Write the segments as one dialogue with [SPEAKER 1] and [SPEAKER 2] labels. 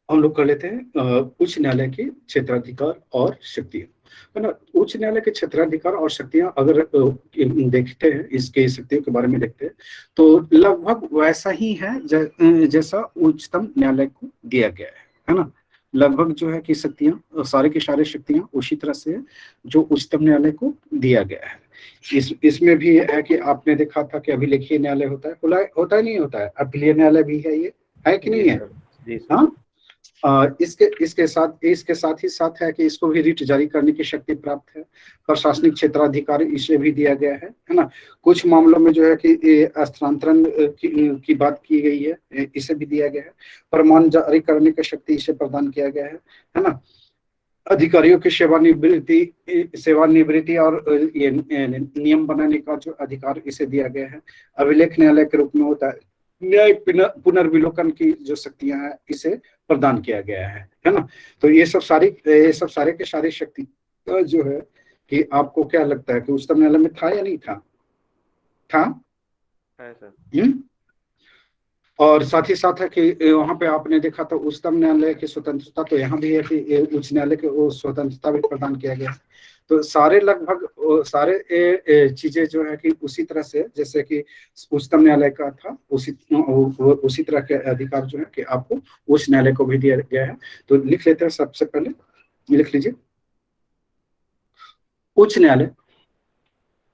[SPEAKER 1] हम लोग कर लेते हैं उच्च न्यायालय के क्षेत्राधिकार और शक्तियां, है ना। उच्च न्यायालय के क्षेत्राधिकार और शक्तियां अगर देखते हैं, इसके शक्तियों के बारे में देखते हैं, तो लगभग वैसा ही है जैसा उच्चतम न्यायालय को दिया गया है ना। लगभग जो है कि शक्तियां, सारे की सारी शक्तियां उसी तरह से है जो उच्चतम न्यायालय को दिया गया है। इसमें भी है कि आपने देखा था कि अभिलेखीय न्यायालय होता है, होता है नहीं होता है, अपीलीय न्यायालय भी है, ये है कि
[SPEAKER 2] जी
[SPEAKER 1] नहीं है।
[SPEAKER 2] सर। जी सर।
[SPEAKER 1] हाँ, इसके साथ ही साथ है कि इसको भी रिट जारी करने की शक्ति प्राप्त है। प्रशासनिक क्षेत्राधिकार इसे भी दिया गया है ना। कुछ मामलों में जो है कि स्थानांतरण की बात की गई है, इसे भी दिया गया है। फरमान जारी करने की शक्ति इसे प्रदान किया गया है ना। अधिकारियों की सेवानिवृत्ति और ये नियम बनाने का जो अधिकार इसे दिया गया है। अभिलेख न्यायालय के रूप में होता है। न्याय पुनर्विलोकन की जो शक्तियां हैं इसे प्रदान किया गया है ना। तो ये सब सारे के सारी शक्ति जो है कि आपको क्या लगता है कि उच्चतम न्यायालय में था या नहीं था? था।
[SPEAKER 2] है सर।
[SPEAKER 1] और साथ ही साथ है कि वहां पे आपने देखा तो उच्चतम न्यायालय की स्वतंत्रता, तो यहाँ भी है कि उच्च न्यायालय की वो स्वतंत्रता भी प्रदान किया गया है। तो सारे लगभग सारे चीजें जो है कि उसी तरह से जैसे कि उच्चतम न्यायालय का था, उसी तरह के अधिकार जो है कि आपको उच्च न्यायालय को भी दिया गया है। तो लिख लेते हैं, सबसे पहले लिख लीजिए। उच्च न्यायालय,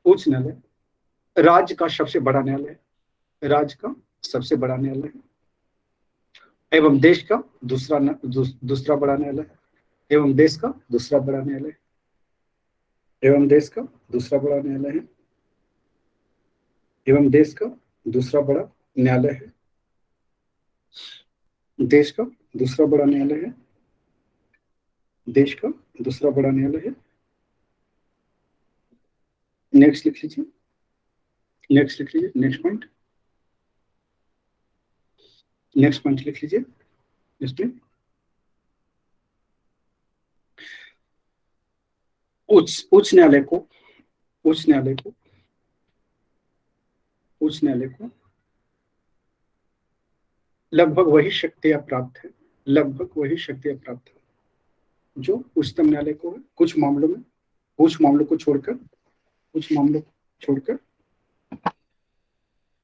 [SPEAKER 1] उच्च न्यायालय राज्य का सबसे बड़ा न्यायालय है, राज्य का सबसे बड़ा न्यायालय है, एवं देश का दूसरा बड़ा न्यायालय है, एवं देश का दूसरा बड़ा न्यायालय है, एवं देश का दूसरा बड़ा न्यायालय है, एवं देश का दूसरा बड़ा न्यायालय है, देश का दूसरा बड़ा न्यायालय है, देश का दूसरा बड़ा न्यायालय है। नेक्स्ट लिख लीजिए, नेक्स्ट लिख लीजिए, नेक्स्ट पॉइंट, नेक्स्ट पॉइंट लिख लीजिए इसमें। उच्च न्यायालय को, उच्च न्यायालय को, उच्च न्यायालय को लगभग वही शक्तियां प्राप्त है, लगभग वही शक्तियां प्राप्त है जो उच्चतम न्यायालय को है। कुछ मामलों में, कुछ मामलों को छोड़कर, कुछ मामलों को छोड़कर,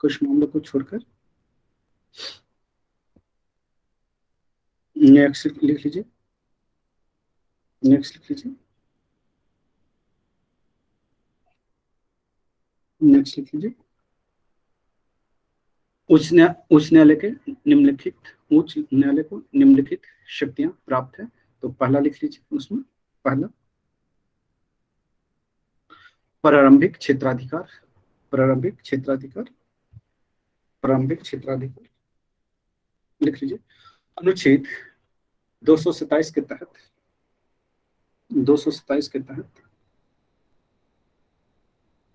[SPEAKER 1] कुछ मामलों को छोड़कर। नेक्स्ट लिख लीजिए, नेक्स्ट लिख लीजिए, नेक्स्ट लिख लीजिए। उच्च न्यायालय के निम्नलिखित, उच्च न्यायालय को निम्नलिखित शक्तियां प्राप्त है। तो पहला लिख लीजिए उसमें, पहला प्रारंभिक क्षेत्राधिकार, प्रारंभिक क्षेत्राधिकार, प्रारंभिक क्षेत्राधिकार लिख लीजिए। अनुच्छेद 227 के तहत, 227 के तहत,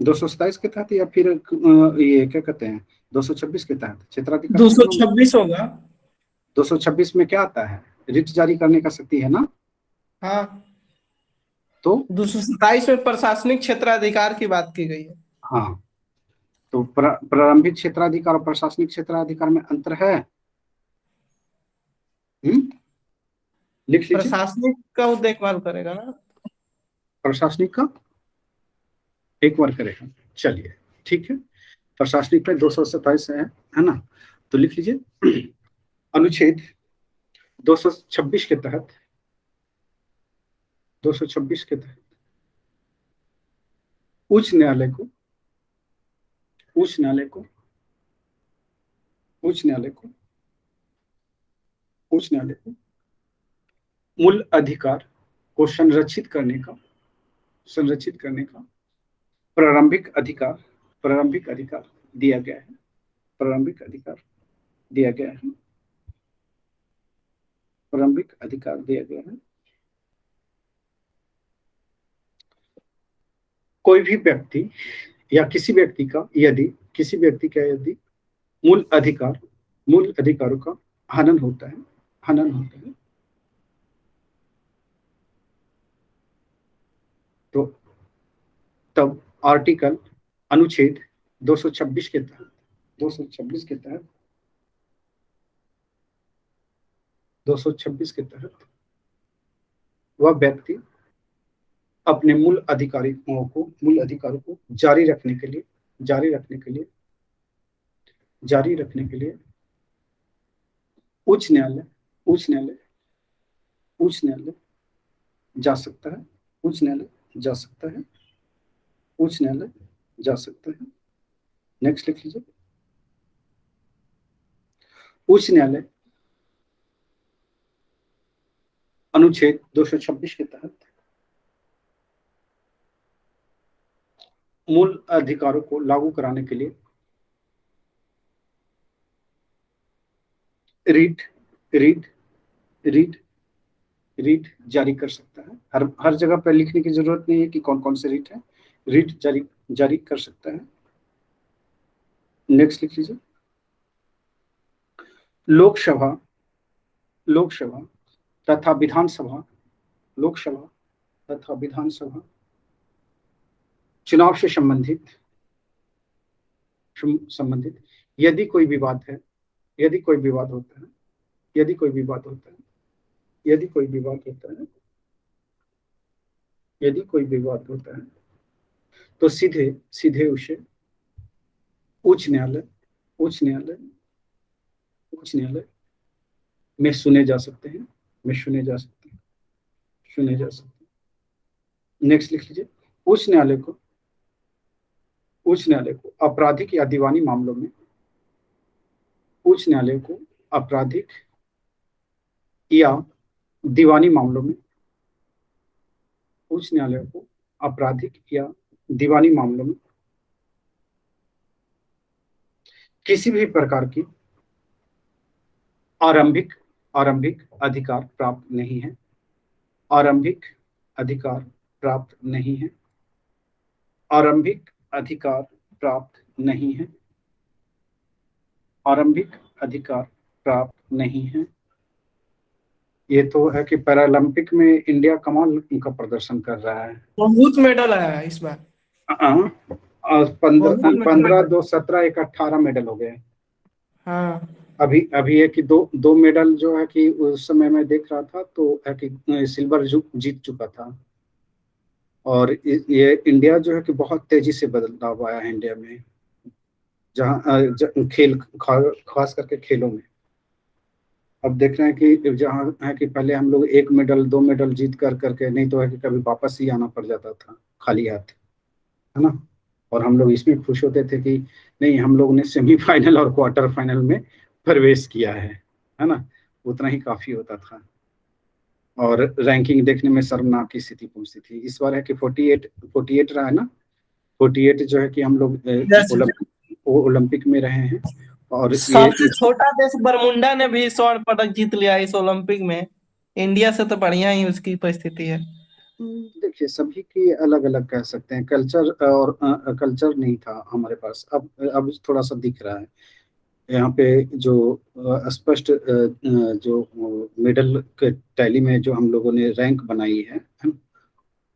[SPEAKER 1] 227 के तहत या फिर ये क्या कहते हैं 226 के तहत क्षेत्राधिकार
[SPEAKER 3] दो
[SPEAKER 1] किस
[SPEAKER 3] सौ
[SPEAKER 1] मामले?
[SPEAKER 3] छब्बीस होगा।
[SPEAKER 1] 226 में क्या आता है? रिट जारी करने का शक्ति है ना।
[SPEAKER 3] हाँ,
[SPEAKER 1] तो
[SPEAKER 3] 227 में प्रशासनिक क्षेत्राधिकार की बात की गई है।
[SPEAKER 1] हाँ, तो प्रारंभिक क्षेत्राधिकार और प्रशासनिक क्षेत्राधिकार में अंतर है। लिख लीजिए।
[SPEAKER 3] प्रशासनिक का वो देखभाल करेगा ना।
[SPEAKER 1] प्रशासनिक का एक बार करेगा, चलिए ठीक है। प्रशासनिक में 227 है ना। तो लिख लीजिए अनुच्छेद 226 के तहत, 226 के तहत उच्च न्यायालय को, उच्च न्यायालय को, उच्च न्यायालय को, उच्च न्यायालय को मूल अधिकार को संरक्षित करने का, संरक्षित करने का प्रारंभिक अधिकार, प्रारंभिक अधिकार दिया गया है, प्रारंभिक अधिकार दिया गया है, प्रारंभिक अधिकार दिया गया है। कोई भी व्यक्ति या किसी व्यक्ति का यदि, किसी व्यक्ति का यदि मूल अधिकार, मूल अधिकारों का हनन होता है, हनन होता है, तो तब आर्टिकल, अनुच्छेद 226 के तहत, 226 के तहत 226 के तहत वह व्यक्ति अपने मूल अधिकारों को जारी रखने के लिए उच्च न्यायालय उच्च न्यायालय उच्च न्यायालय जा सकता है उच्च न्यायालय जा सकता है उच्च न्यायालय जा सकता है। नेक्स्ट लिख लीजिए। उच्च न्यायालय अनुच्छेद 226 के तहत मूल अधिकारों को लागू कराने के लिए रीट रीट रीट रीट जारी कर सकता है। हर जगह पर लिखने की जरूरत नहीं है कि कौन कौन से रीट है। रीट जारी कर सकता है। नेक्स्ट लिख लीजिए। लोकसभा लोकसभा तथा विधानसभा लोकसभा तथा विधानसभा चुनाव से संबंधित यदि कोई विवाद है यदि कोई विवाद होता है यदि कोई विवाद होता है यदि कोई विवाद होता है यदि कोई विवाद होता है तो सीधे सीधे उसे उच्च न्यायालय उच्च न्यायालय उच्च न्यायालय में सुने जा सकते हैं सुने जा सकते हैं। नेक्स्ट लिख लीजिए। उच्च न्यायालय को आपराधिक या दीवानी मामलों में उच्च न्यायालय को आपराधिक या दीवानी मामलों में उच्च न्यायालय को आपराधिक या दीवानी मामलों में किसी भी प्रकार की आरंभिक अधिकार प्राप्त नहीं है। आरंभिक अधिकार प्राप्त नहीं है। आरंभिक अधिकार प्राप्त नहीं है। आरंभिक अधिकार प्राप्त नहीं है। ये तो है कि पैरालंपिक में इंडिया कमाल का प्रदर्शन कर रहा है।
[SPEAKER 3] बहुत मेडल आया है इस बार।
[SPEAKER 1] 15 2 17 1 18 मेडल हो गए।
[SPEAKER 3] हाँ,
[SPEAKER 1] अभी है कि दो मेडल जो है कि उस समय मैं देख रहा था तो है कि सिल्वर जीत चुका था। और ये इंडिया जो है कि बहुत तेजी से बदलाव आया है इंडिया में, जहाँ खेल खास करके खेलों में। अब देख रहे हैं कि जहाँ है कि पहले हम लोग 1 मेडल 2 मेडल जीत करके नहीं तो है कि कभी वापस ही आना पड़ जाता था खाली हाथ, है ना। और हम लोग इसमें खुश होते थे कि नहीं, हम लोग ने सेमीफाइनल और क्वार्टर फाइनल में प्रवेश किया है ना। उतना ही काफी होता था। और रैंकिंग देखने में शर्मनाक की स्थिति पहुंचती थी। इस बार है कि 48 रहा है ना। 48 जो है कि हम लोग ओलंपिक में रहे हैं। और
[SPEAKER 3] सबसे छोटा देश बरमुंडा ने भी स्वर्ण पदक जीत लिया इस ओलंपिक में। इंडिया से तो बढ़िया ही उसकी परिस्थिति है।
[SPEAKER 1] देखिए, सभी की अलग अलग कह सकते हैं। कल्चर और कल्चर नहीं था हमारे पास। अब थोड़ा सा दिख रहा है यहाँ पे जो स्पष्ट जो मेडल के टैली में जो हम लोगों ने रैंक बनाई है ना?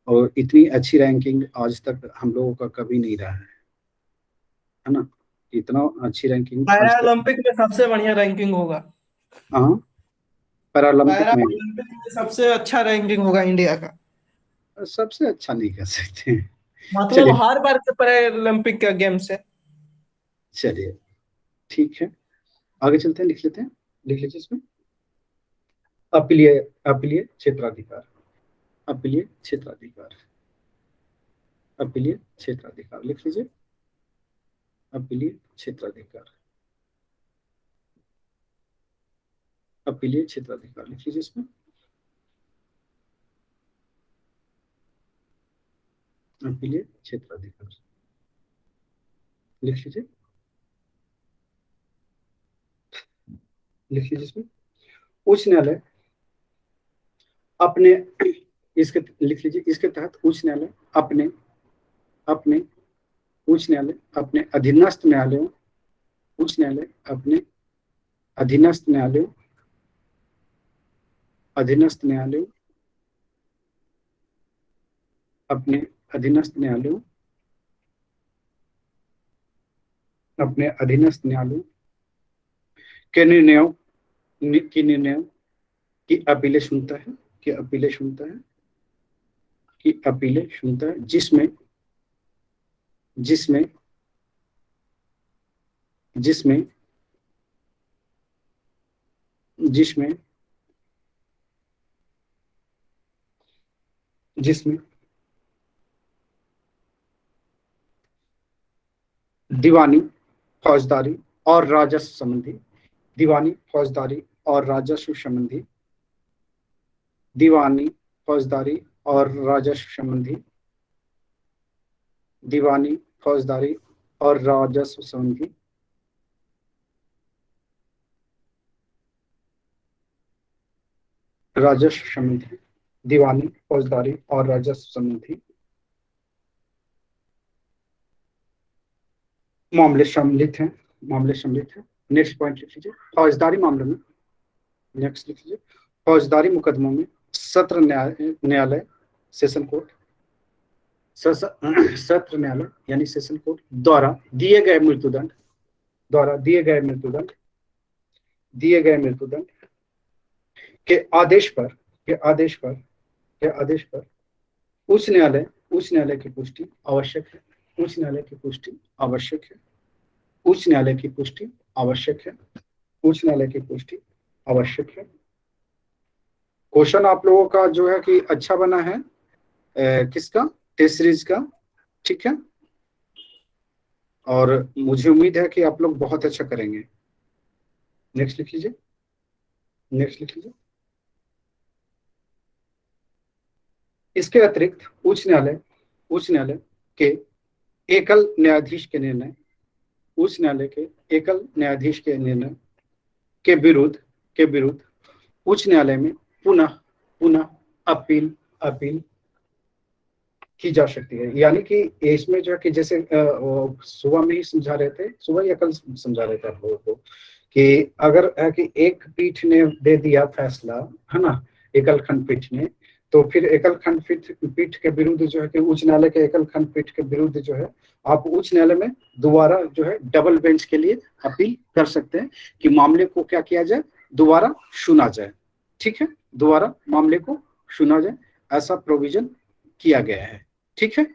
[SPEAKER 1] और इतनी अच्छी रैंकिंग आज तक हम लोगों का कभी नहीं रहा है ना। इतना अच्छी रैंकिंग आज
[SPEAKER 3] पैरा
[SPEAKER 1] तक।
[SPEAKER 3] ओलंपिक में सबसे बढ़िया रैंकिंग होगा।
[SPEAKER 1] हाँ, पैरालंपिक
[SPEAKER 3] पैरा
[SPEAKER 1] में
[SPEAKER 3] ओलंपिक में सबसे अच्छा रैंकिंग होगा इंडिया का।
[SPEAKER 1] सबसे अच्छा नहीं कह सकते हैं।
[SPEAKER 3] मतलब
[SPEAKER 1] चलिए
[SPEAKER 3] हर बार के पैरा ओलंपिक का गेम से।
[SPEAKER 1] चलिए ठीक है, आगे चलते हैं। लिख लेते हैं, लिख लीजिए इसमें। अपीलीय अपीलीय क्षेत्राधिकार अपीलीय क्षेत्राधिकार अपीलीय क्षेत्राधिकार लिख लीजिए। अपीलीय क्षेत्राधिकार अपीलीय क्षेत्राधिकार लिख लीजिए इसमें। अपीलीय क्षेत्राधिकार लिख लीजिए। लिख लीजिए इसमें। उच्च न्यायालय अपने इसके लिख लीजिए। इसके तहत उच्च न्यायालय अपने अपने उच्च न्यायालय अपने अधीनस्थ न्यायालयों उच्च न्यायालय अपने अधीनस्थ न्यायालयों अधीनस्थ न्यायालयों अपने अधीनस्थ न्यायालयों के निर्णयों कि अपीलें सुनता है, कि अपीलें सुनता है, कि अपीलें सुनता है, जिसमें जिसमें जिसमें जिसमें जिसमें दीवानी, फौजदारी और राजस्व संबंधी, दीवानी, फौजदारी और राजस्व संबंधी, दीवानी, फौजदारी और राजस्व संबंधी, दीवानी, फौजदारी और राजस्व संबंधी, राजस्व संबंधी, दीवानी, फौजदारी और राजस्व संबंधी मामले सम्मिलित हैं, मामले सम्मिलित हैं। नेक्स्ट पॉइंट लिख लीजिए, फौजदारी मामलों में, नेक्स्ट लिख लीजिए, फौजदारी मुकदमों में सत्र न्यायालय सेशन कोर्ट, सत्र न्यायालय यानी सेशन कोर्ट द्वारा दिए गए मृत्युदंड, द्वारा दिए गए मृत्युदंड, दिए गए मृत्युदंड के आदेश पर, के आदेश पर, के आदेश पर उच्च न्यायालय की पुष्टि आवश्यक है, उच्च न्यायालय की पुष्टि आवश्यक है, उच्च न्यायालय की पुष्टि आवश्यक है, उच्च न्यायालय की पुष्टि आवश्यक है। क्वेश्चन आप लोगों का जो है कि अच्छा बना है, किसका, टेस्ट सीरीज का, ठीक है, और मुझे उम्मीद है कि आप लोग बहुत अच्छा करेंगे। नेक्स्ट लिख लीजिए, नेक्स्ट लिख लीजिए। इसके अतिरिक्त उच्च न्यायालय के एकल न्यायाधीश के निर्णय, उच्च न्यायालय के एकल न्यायाधीश के निर्णय के विरुद्ध उच्च न्यायालय में पुनः अपील की जा सकती है। यानी कि इसमें जो है कि जैसे सुबह में ही समझा रहे थे, सुबह या कल समझा रहे थे आप लोगों को कि अगर है कि एक पीठ ने दे दिया फैसला, है ना, एकल खंडपीठ ने, तो फिर एकल खंडपीठ पीठ के विरुद्ध जो है कि उच्च न्यायालय के एकल खंडपीठ के विरुद्ध जो है आप उच्च न्यायालय में दोबारा जो है डबल बेंच के लिए अपील कर सकते हैं कि मामले को क्या किया जाए, दोबारा सुना जाए, ठीक है, दोबारा मामले को सुना जाए, ऐसा प्रोविजन किया गया है, ठीक है,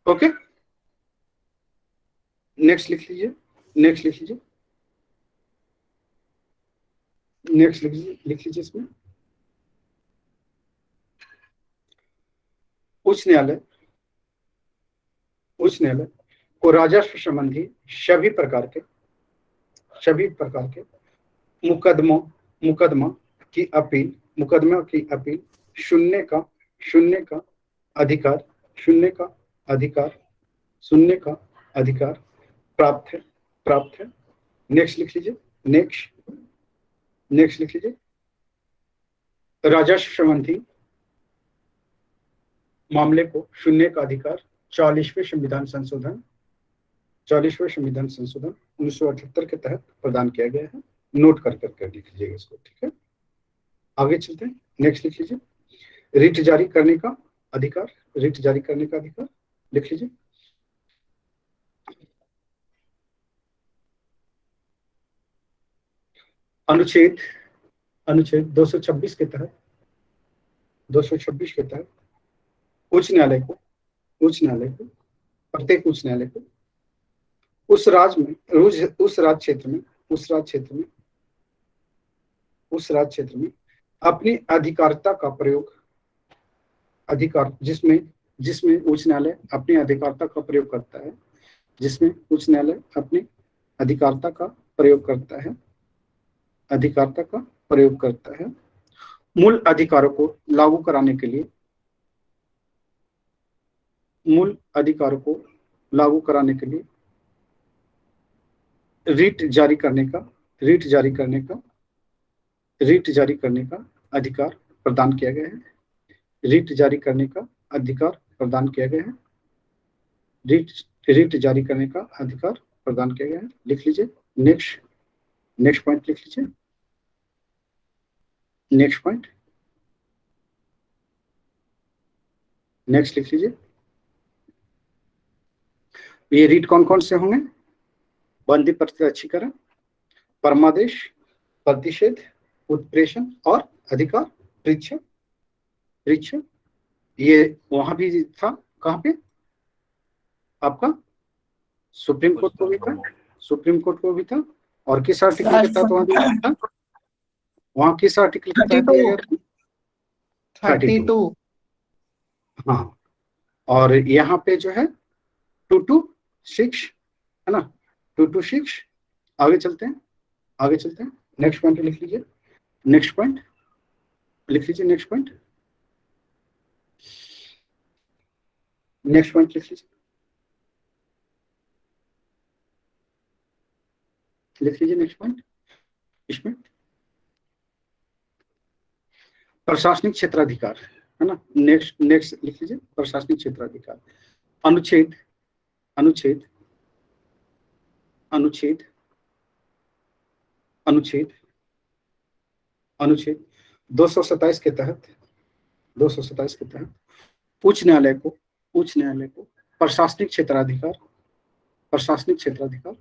[SPEAKER 1] ओके। नेक्स्ट लिख लीजिए, नेक्स्ट लिख लीजिए, नेक्स्ट लिख लीजिए इसमें उच्च न्यायालय को राजस्व संबंधी सभी प्रकार के मुकदमा की अपील सुनने का अधिकार प्राप्त है। नेक्स्ट लिख लीजिए, नेक्स्ट लिख लीजिए, राजस्व संबंधी मामले को सुनने का अधिकार 40वें संविधान संशोधन 1978 के तहत प्रदान किया गया है। नोट कर लिख लीजिएगा इसको, ठीक है। आगे चलते हैं, नेक्स्ट लिख लीजिए, रिट जारी करने का अधिकार, लिख लीजिए। अनुच्छेद 226 के तहत उच्च न्यायालय को प्रत्येक उच्च न्यायालय को उस राज्य क्षेत्र में अपनी अधिकारिता का प्रयोग, जिसमें उच्च न्यायालय अपनी अधिकारिता का प्रयोग करता है, जिसमें उच्च न्यायालय अपनी अधिकारिता का प्रयोग करता है, मूल अधिकारों को लागू कराने के लिए, रिट जारी करने का अधिकार प्रदान किया गया है। रिट जारी करने का अधिकार प्रदान किया गया है। रिट जारी करने का अधिकार प्रदान किया गया है। लिख लीजिए, नेक्स्ट पॉइंट लिख लीजिए, नेक्स्ट पॉइंट, नेक्स्ट लिख लीजिए। ये रिट कौन कौन से होंगे? बंदी प्रत्यक्षीकरण, परमादेश, प्रतिषेध, उत्प्रेषण और अधिकार, परीक्षा, परीक्षा, ये वहां भी था, कहाँ पे आपका सुप्रीम कोर्ट को भी था, सुप्रीम कोर्ट को भी था। और किस आर्टिकल के तहत वहां दिया था, वहां किस आर्टिकल के तहत दिया गया था, 32।
[SPEAKER 3] 32।
[SPEAKER 1] हाँ, और यहाँ पे जो है 226 है ना, 226। आगे चलते हैं, आगे चलते हैं, नेक्स्ट पॉइंट लिख लीजिए, नेक्स्ट पॉइंट लिख लीजिए, नेक्स्ट पॉइंट, नेक्स्ट पॉइंट लिख लीजिए, लिख लीजिए नेक्स्ट पॉइंट। इसमें प्रशासनिक क्षेत्राधिकार है ना, नेक्स्ट नेक्स्ट लिख लीजिए, प्रशासनिक क्षेत्राधिकार, अनुच्छेद अनुच्छेद अनुच्छेद अनुच्छेद अनुच्छेद 227 के तहत, 227 के तहत उच्च न्यायालय को, उच्च न्यायालय को प्रशासनिक क्षेत्राधिकार, प्रशासनिक क्षेत्राधिकार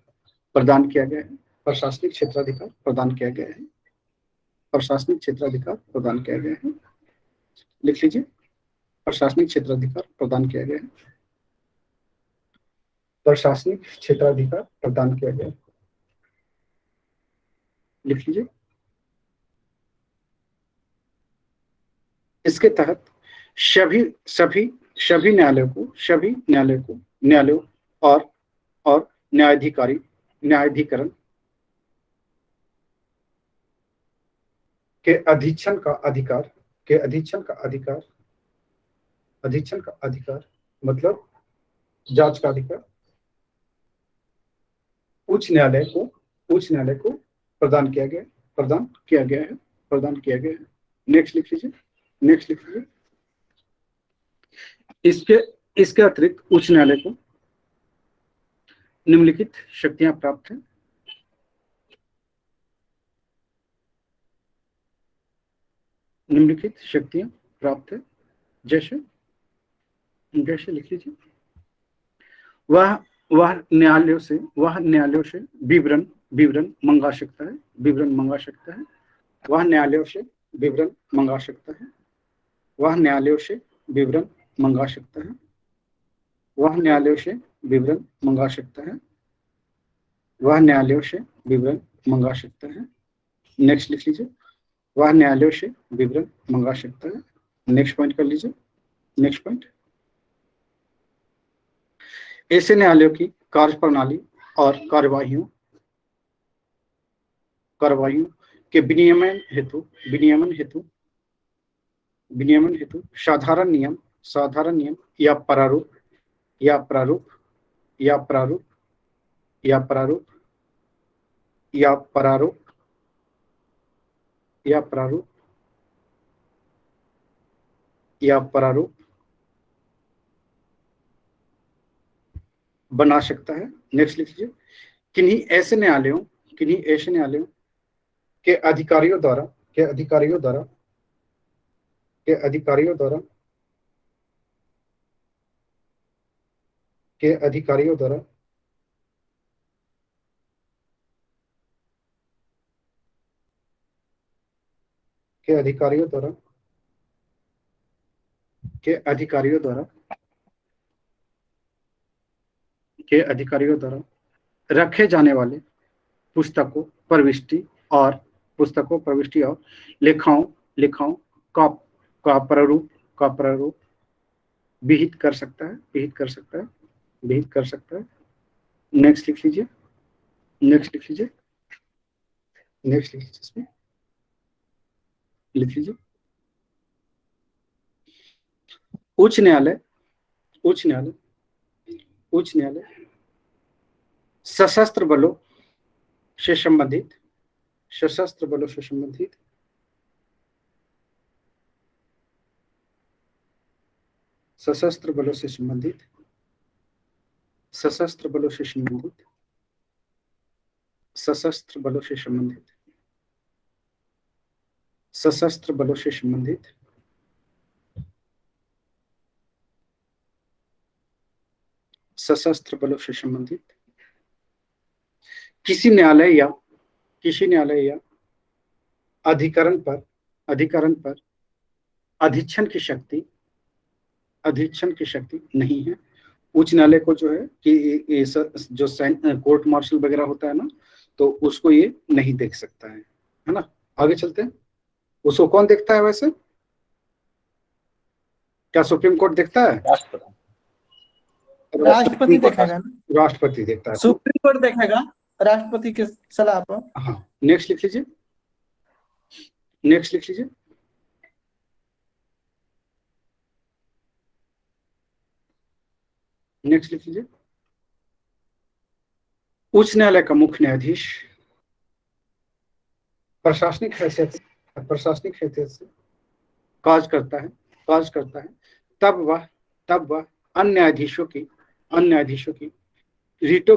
[SPEAKER 1] प्रदान किया गया है, प्रशासनिक क्षेत्राधिकार प्रदान किया गया है, प्रशासनिक क्षेत्राधिकार प्रदान किया गया है। लिख लीजिए, प्रशासनिक क्षेत्राधिकार प्रदान किया गया है, प्रशासनिक क्षेत्राधिकार प्रदान किया गया है। लिख लीजिए, इसके तहत सभी सभी सभी न्यायालयों को, सभी न्यायालयों को, न्यायालयों और न्यायाधिकारी, न्यायाधिकरण के अधीक्षण का अधिकार, के अधीक्षण का अधिकार, अधीक्षण का अधिकार मतलब जांच का अधिकार उच्च न्यायालय को, उच्च न्यायालय को प्रदान किया गया, प्रदान किया गया है, प्रदान किया गया है। नेक्स्ट लिख लीजिए, नेक्स्ट लिख लीजिए। इसके इसके अतिरिक्त उच्च न्यायालय को निम्नलिखित शक्तियां प्राप्त हैं, निम्नलिखित शक्तियां प्राप्त है, जैसे जैसे लिख लीजिए, वह न्यायालयों से, वह न्यायालयों से विवरण विवरण मंगा सकता है, विवरण मंगा सकता है, वह न्यायालयों से विवरण मंगा सकता है, वह न्यायालयों से विवरण मंगा सकता है, वह न्यायालयों से विवरण मंगा सकता है, वह न्यायालयों से विवरण मंगा सकता है। नेक्स्ट लिख लीजिए, वह न्यायालयों से विवरण मंगा सकता है। नेक्स्ट पॉइंट कर लीजिए, नेक्स्ट पॉइंट, ऐसे न्यायालयों की कार्यप्रणाली और कार्यवाहियों कार्यवाहियों के विनियमन हेतु, विनियमन हेतु, विनियमन हेतु साधारण नियम, साधारण नियम या प्रारूप, या प्रारूप, या प्रारूप, या प्रारूप, या प्रारूप, या प्रारूप, या प्रारूप बना सकता है। नेक्स्ट लिख लीजिए, किन्हीं ऐसे न्यायालयों, किन्हीं ऐसे न्यायालयों के अधिकारियों द्वारा, के अधिकारियों द्वारा, के अधिकारियों द्वारा, के अधिकारियों द्वारा के अधिकारियों द्वारा, के अधिकारियों द्वारा, के अधिकारियों द्वारा रखे जाने वाले पुस्तकों, प्रविष्टि और पुस्तकों, प्रविष्टि और लेखाओं, लेखाओं का प्रारूप, का प्रारूप विहित कर सकता है, विहित कर सकता है, विहित कर सकता है। नेक्स्ट लिख लीजिए, नेक्स्ट लिख लीजिए, नेक्स्ट लिख लीजिए, इसमें लिख लीजिए, उच्च न्यायालय, उच्च न्यायालय, उच्च न्यायालय सशस्त्र बलों से संबंधित, सशस्त्र बलों से संबंधित सशस्त्र बलों से संबंधित, सशस्त्र बलों से संबंधित, सशस्त्र बलों से संबंधित, सशस्त्र बलों से संबंधित सशस्त्र बलों से संबंधित किसी न्यायालय या, किसी न्यायालय या अधिकरण पर, अधिकरण पर अधीक्षण की शक्ति नहीं है। उच्च न्यायालय को जो है कि ये जो कोर्ट मार्शल वगैरह होता है ना, तो उसको ये नहीं देख सकता है ना। आगे चलते हैं। उसको कौन देखता है वैसे? क्या सुप्रीम कोर्ट देखता है?
[SPEAKER 2] राष्ट्रपति।
[SPEAKER 3] राष्ट्रपति देखेगा ना,
[SPEAKER 1] राष्ट्रपति देखता है।
[SPEAKER 3] सुप्रीम कोर्ट देखेगा राष्ट्रपति के सलाह पर।
[SPEAKER 1] हाँ, नेक्स्ट लिख लीजिए, नेक्स्ट लिख लीजिए। नेक्स्ट लिख लीजिए। उच्च न्यायालय का मुख्य न्यायाधीश प्रशासनिक हैसियत से काज करता है। तब वह अन्य न्यायाधीशों की रीटों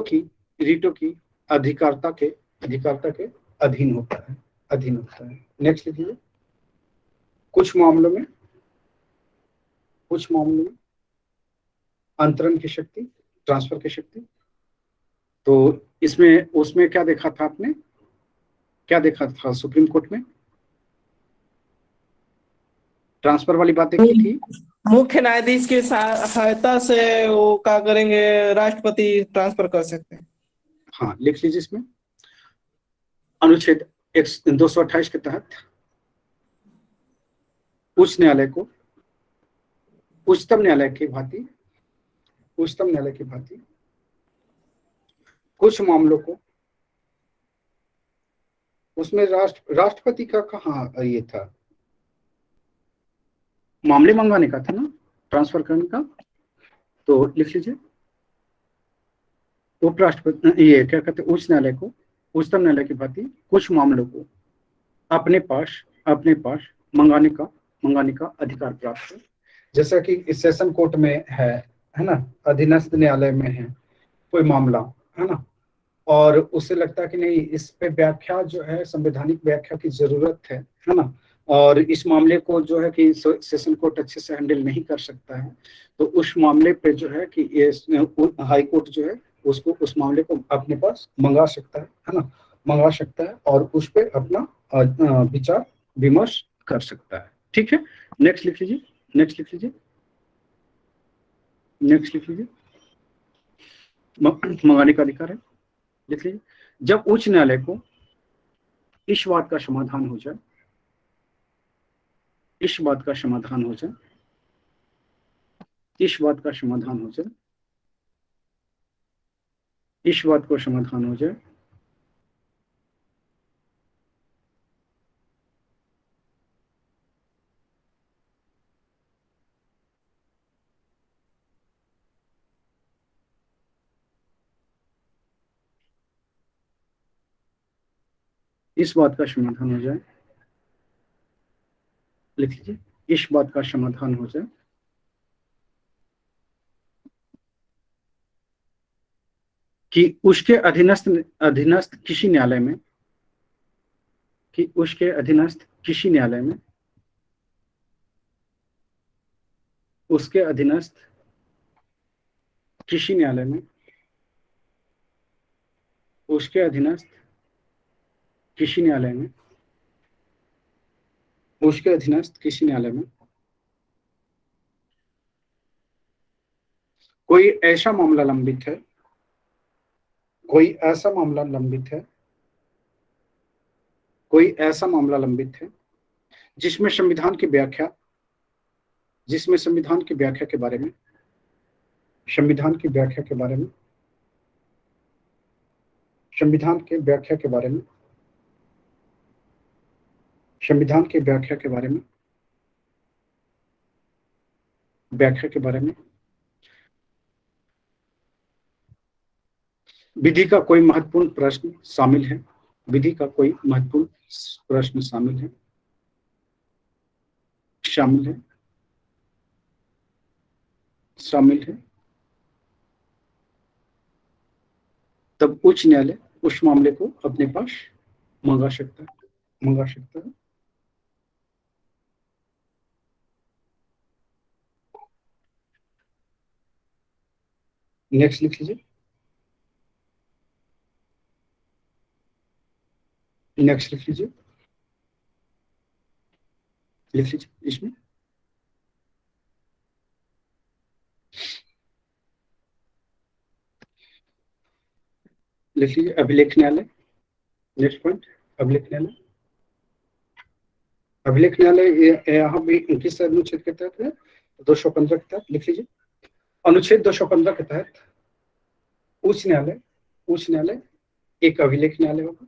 [SPEAKER 1] की अधिकारता के अधीन होता है। नेक्स्ट लिखिए। कुछ मामलों में अंतरण की शक्ति, ट्रांसफर की शक्ति। तो इसमें उसमें क्या देखा था आपने? क्या देखा था सुप्रीम कोर्ट में? ट्रांसफर वाली बात देखी थी।
[SPEAKER 3] मुख्य न्यायाधीश की सहायता से वो क्या करेंगे, राष्ट्रपति ट्रांसफर कर सकते हैं।
[SPEAKER 1] हाँ, लिख लीजिए इसमें। अनुच्छेद 228 के तहत उच्च न्यायालय को उच्चतम न्यायालय की भांति कुछ मामलों को, उसमें राष्ट्रपति का कहाँ ये था, मामले मंगवाने का था ना, ट्रांसफर करने का। तो लिख लीजिए, उपराष्ट्रपति ये क्या कहते हैं, उच्चतम न्यायालय की भांति कुछ मामलों को अपने पास मंगाने का अधिकार प्राप्त है। जैसा कि इस सेशन कोर्ट में है ना, अधीनस्थ न्यायालय में है कोई मामला, है ना, और उसे लगता है कि नहीं, इस पे व्याख्या जो है, संवैधानिक व्याख्या की जरूरत है ना, और इस मामले को जो है कि सेशन कोर्ट अच्छे से हैंडल नहीं कर सकता है, तो उस मामले पे जो है कि ये हाई कोर्ट जो है उसको, उस मामले को अपने पास मंगा सकता है ना, मंगा सकता है, और उस पे अपना विचार विमर्श कर सकता है। ठीक है, नेक्स्ट लिख लीजिए, नेक्स्ट लिख लीजिए, नेक्स्ट लिख लीजिए। मंगाने का अधिकार है, लिख लीजिए। जब उच्च न्यायालय को इस बात का समाधान हो जाए, इस बात का समाधान हो जाए, इस बात का समाधान हो जाए, इस बात को समाधान हो जाए इस बात का समाधान हो जाए, लिख लीजिए, इस बात का समाधान हो जाए कि उसके अधीनस्थ किसी न्यायालय में, कि उसके अधीनस्थ किसी न्यायालय में, उसके अधीनस्थ किसी न्यायालय में, उसके अधीनस्थ किसी न्यायालय में, उसके अधीनस्थ किसी न्यायालय में कोई ऐसा मामला लंबित है, कोई ऐसा मामला लंबित है, कोई ऐसा मामला लंबित है जिसमें संविधान की व्याख्या, जिसमें संविधान की व्याख्या के बारे में, संविधान की व्याख्या के बारे में, संविधान के व्याख्या के बारे में, संविधान की व्याख्या के बारे में, व्याख्या के बारे में विधि का कोई महत्वपूर्ण प्रश्न शामिल है, विधि का कोई महत्वपूर्ण प्रश्न शामिल है, शामिल है, शामिल है, तब उच्च न्यायालय उस मामले को अपने पास मंगा सकता है, मंगा सकता है। नेक्स्ट लिख लीजिए, नेक्स्ट लिख लीजिए। लिख लीजिए इसमें। लिख लीजिए अभिलेख न्यायालय। नेक्स्ट पॉइंट, अभिलेख न्यायालय। अभिलेख न्यायालय यहाँ भी किस अनुच्छेद के तहत है? 215 के तहत। लिख लीजिए अनुच्छेद 215 के तहत उच्च न्यायालय, उच्च न्यायालय एक अभिलेख न्यायालय होगा।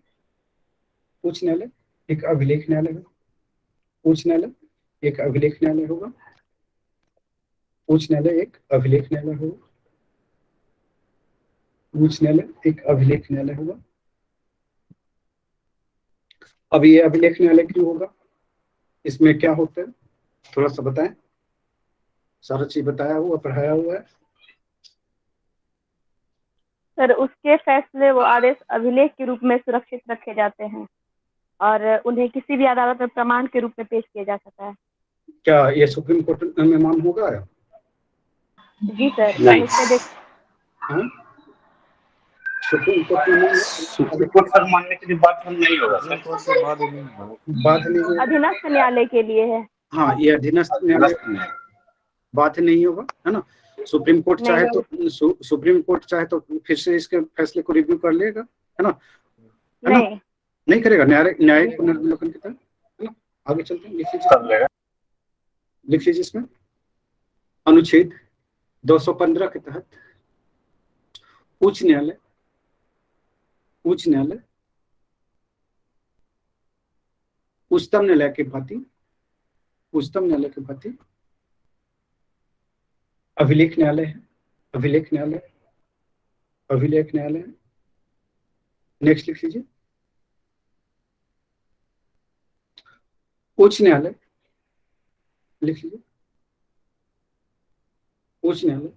[SPEAKER 1] उच्च न्यायालय एक अभिलेख न्यायालय होगा। उच्च न्यायालय एक अभिलेख न्यायालय होगा। उच्च न्यायालय एक अभिलेख न्यायालय होगा। उच्च न्यायालय एक अभिलेख न्यायालय होगा। अब ये अभिलेख न्यायालय क्यों होगा? इसमें क्या होता है थोड़ा सा बताएं। सारा चीज बताया हुआ, पढ़ाया हुआ है।
[SPEAKER 4] सर उसके फैसले व आदेश अभिलेख के रूप में सुरक्षित रखे जाते हैं और उन्हें किसी भी अदालत में प्रमाण के रूप में पेश किया जा सकता है।
[SPEAKER 1] क्या ये सुप्रीम कोर्ट में मान्य होगा?
[SPEAKER 4] जी सर,
[SPEAKER 2] नहीं।
[SPEAKER 4] अनुच्छेद देख
[SPEAKER 1] हाँ? सुप्रीम कोर्ट में मान्य
[SPEAKER 2] सुप्रीम कोर्ट तक मानने के लिए बाध्य नहीं होगा सर।
[SPEAKER 1] बाध्य नहीं होगा।
[SPEAKER 4] अधीनस्थ न्यायालय के लिए है।
[SPEAKER 1] हाँ, ये अधीनस्थ न्यायालय बाध्य नहीं होगा, है ना। सुप्रीम कोर्ट चाहे
[SPEAKER 4] नहीं,
[SPEAKER 1] तो सुप्रीम कोर्ट चाहे तो फिर से इसके फैसले को रिव्यू कर लेगा, है ना। है ना,
[SPEAKER 4] नहीं,
[SPEAKER 1] नहीं करेगा। न्यायिक पुनर्विलोकन के तहत, है ना। आगे चलते हैं। लिख लीजिए, लिख लीजिए इसमें अनुच्छेद 215 के तहत उच्च न्यायालय, उच्च न्यायालय उच्चतम न्यायालय के भांति, उच्चतम न्यायालय के भांति अभिलेख न्यायालय है। अभिलेख न्यायालय, अभिलेख न्यायालय। नेक्स्ट लिख लीजिए उच्च न्यायालय। लिख लीजिए उच्च न्यायालय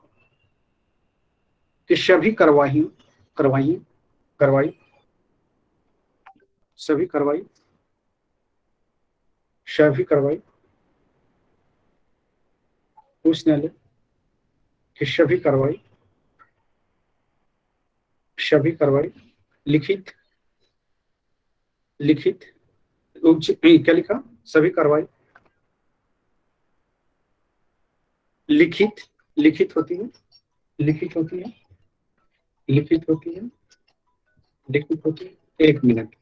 [SPEAKER 1] की सभी कार्रवाई कार्रवाई कार्रवाई सभी कार्रवाई सभी कार्रवाई उच्च न्यायालय की सभी कार्रवाई लिखित लिखित उच्च क्या लिखा? सभी कार्रवाई लिखित लिखित होती है, लिखित होती है, लिखित होती है, लिखित होती है। एक मिनट।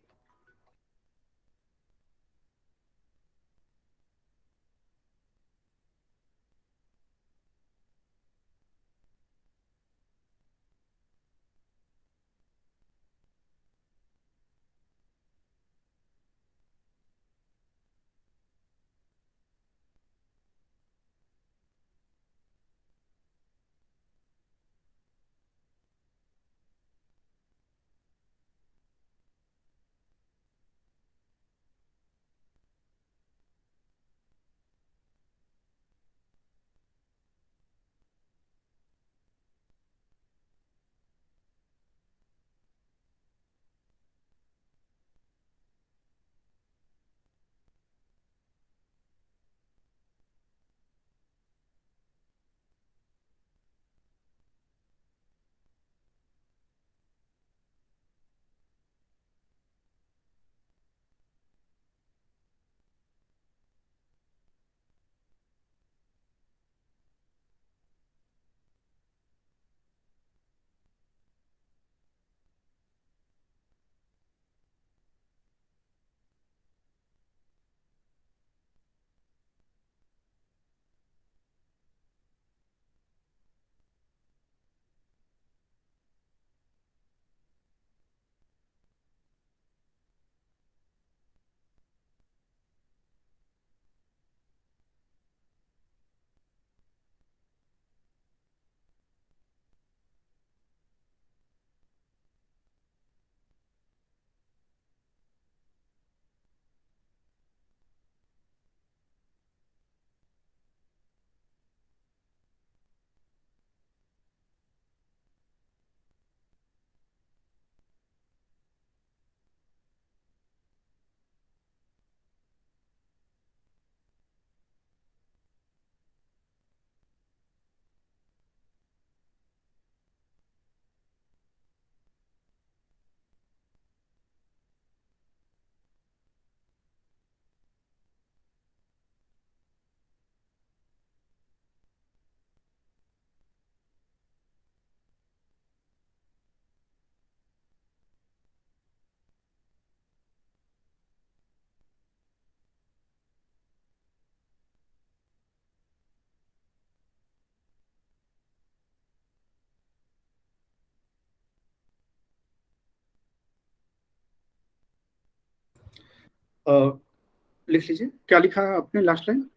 [SPEAKER 1] लिख लीजिए, क्या लिखा है आपने लास्ट लाइन,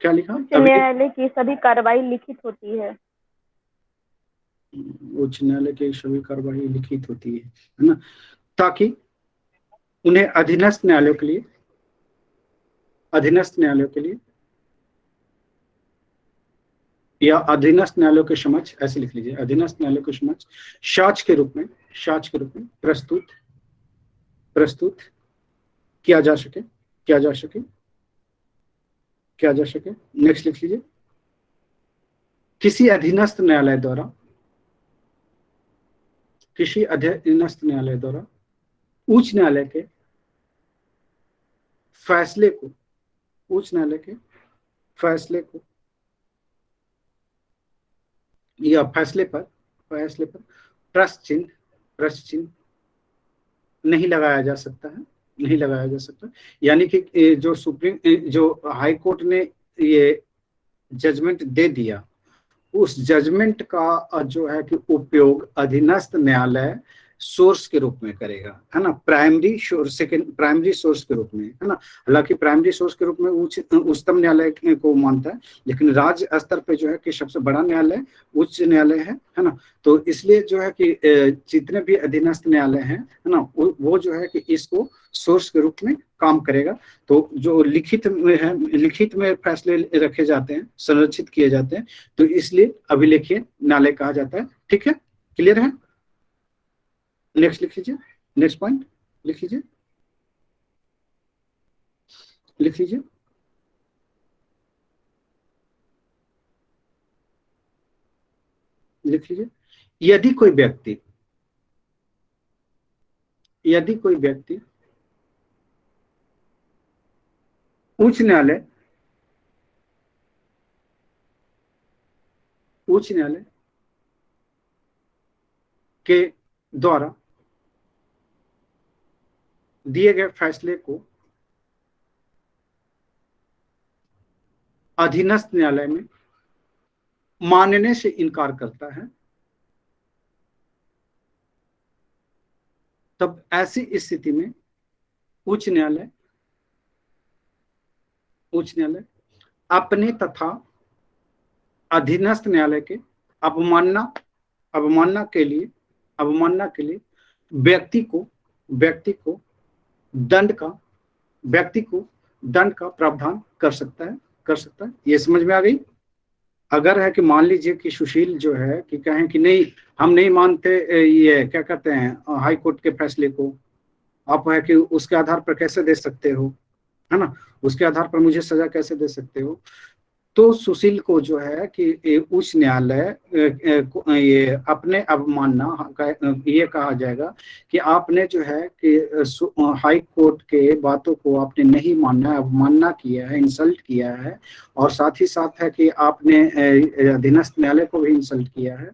[SPEAKER 1] क्या लिखा?
[SPEAKER 4] उच्च न्यायालय की सभी कार्रवाई लिखित होती है।
[SPEAKER 1] उच्च न्यायालय की सभी कार्रवाई लिखित होती है ना, ताकि उन्हें अधीनस्थ न्यायालयों के लिए, अधीनस्थ न्यायालयों के लिए या अधीनस्थ न्यायालयों के समक्ष, ऐसे लिख लीजिए, अधीनस्थ न्यायालयों के समक्ष साक्ष्य के रूप में, साक्ष्य के रूप में प्रस्तुत प्रस्तुत किया जा सके, किया जा सके, किया जा सके। नेक्स्ट लिख लीजिए, किसी अधीनस्थ न्यायालय द्वारा, किसी अधीनस्थ न्यायालय द्वारा उच्च न्यायालय के फैसले को, उच्च न्यायालय के फैसले को या फैसले पर, फैसले पर प्रश्न चिन्ह, प्रश्न चिन्ह नहीं लगाया जा सकता है, नहीं लगाया जा सकता। यानी कि जो सुप्रीम, जो हाई कोर्ट ने ये जजमेंट दे दिया, उस जजमेंट का जो है कि उपयोग अधीनस्थ न्यायालय सोर्स के रूप में करेगा, है ना, primary source, second primary source के रूप में, है ना। हालांकि प्राइमरी सोर्स के रूप में उच्चतम न्यायालय को मानता है, लेकिन राज्य स्तर पे जो है कि सबसे बड़ा न्यायालय उच्च न्यायालय है ना। तो इसलिए जो है कि जितने भी अधीनस्थ न्यायालय हैं, है ना, वो जो है कि इसको सोर्स के रूप में काम करेगा। तो जो लिखित में है, लिखित में फैसले रखे जाते हैं, संरक्षित किए जाते हैं, तो इसलिए अभिलेखीय न्यायालय कहा जाता है। ठीक है, क्लियर है? नेक्स्ट लिख लीजिए, नेक्स्ट पॉइंट लिख लीजिए, लिख लीजिए, लिख लीजिए। यदि कोई व्यक्ति, यदि कोई व्यक्ति उच्च न्यायालय, उच्च न्यायालय के द्वारा दिए गए फैसले को अधीनस्थ न्यायालय में मानने से इनकार करता है, तब ऐसी स्थिति में उच्च न्यायालय, उच्च न्यायालय अपने तथा अधीनस्थ न्यायालय के अवमानना, अवमानना के लिए, अवमानना के लिए व्यक्ति को, व्यक्ति को दंड का, व्यक्ति को दंड का प्रावधान कर सकता है, कर सकता है। ये समझ में आ गई? अगर है कि मान लीजिए कि सुशील जो है कि कहें कि नहीं, हम नहीं मानते ये क्या कहते हैं हाई कोर्ट के फैसले को, आप है कि उसके आधार पर कैसे दे सकते हो, है ना, उसके आधार पर मुझे सजा कैसे दे सकते हो, तो सुशील को जो है कि उच्च न्यायालय ये अपने अवमानना ये कहा जाएगा कि आपने जो है कि हाई कोर्ट के बातों को आपने नहीं माना, अवमानना किया है, इंसल्ट किया है, और साथ ही साथ है कि आपने अधीनस्थ न्यायालय को भी इंसल्ट किया है,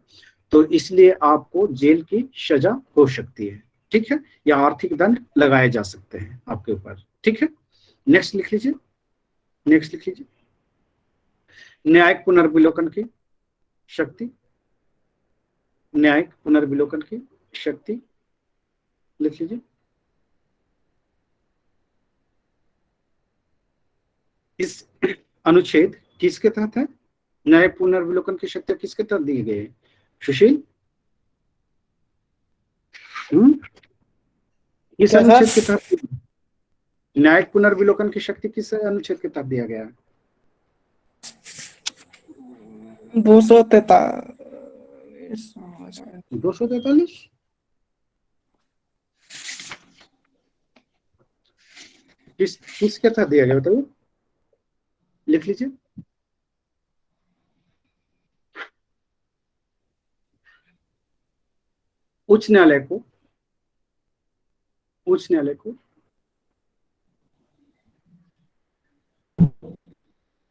[SPEAKER 1] तो इसलिए आपको जेल की सजा हो सकती है। ठीक है, या आर्थिक दंड लगाए जा सकते हैं आपके ऊपर। ठीक है, नेक्स्ट लिख लीजिए, नेक्स्ट लिख लीजिए। न्यायिक पुनर्विलोकन की शक्ति, न्यायिक पुनर्विलोकन की शक्ति लिख लीजिए। इस अनुच्छेद किसके तहत है? न्यायिक पुनर्विलोकन की शक्ति किसके तहत दी गई है सुशील? किस अनुच्छेद के तहत न्यायिक पुनर्विलोकन की शक्ति किस अनुच्छेद के तहत दिया गया है?
[SPEAKER 3] 243।
[SPEAKER 1] 243 किसके तहत दिया गया बताइए, लिख लीजिए। उच्च न्यायालय को, उच्च न्यायालय को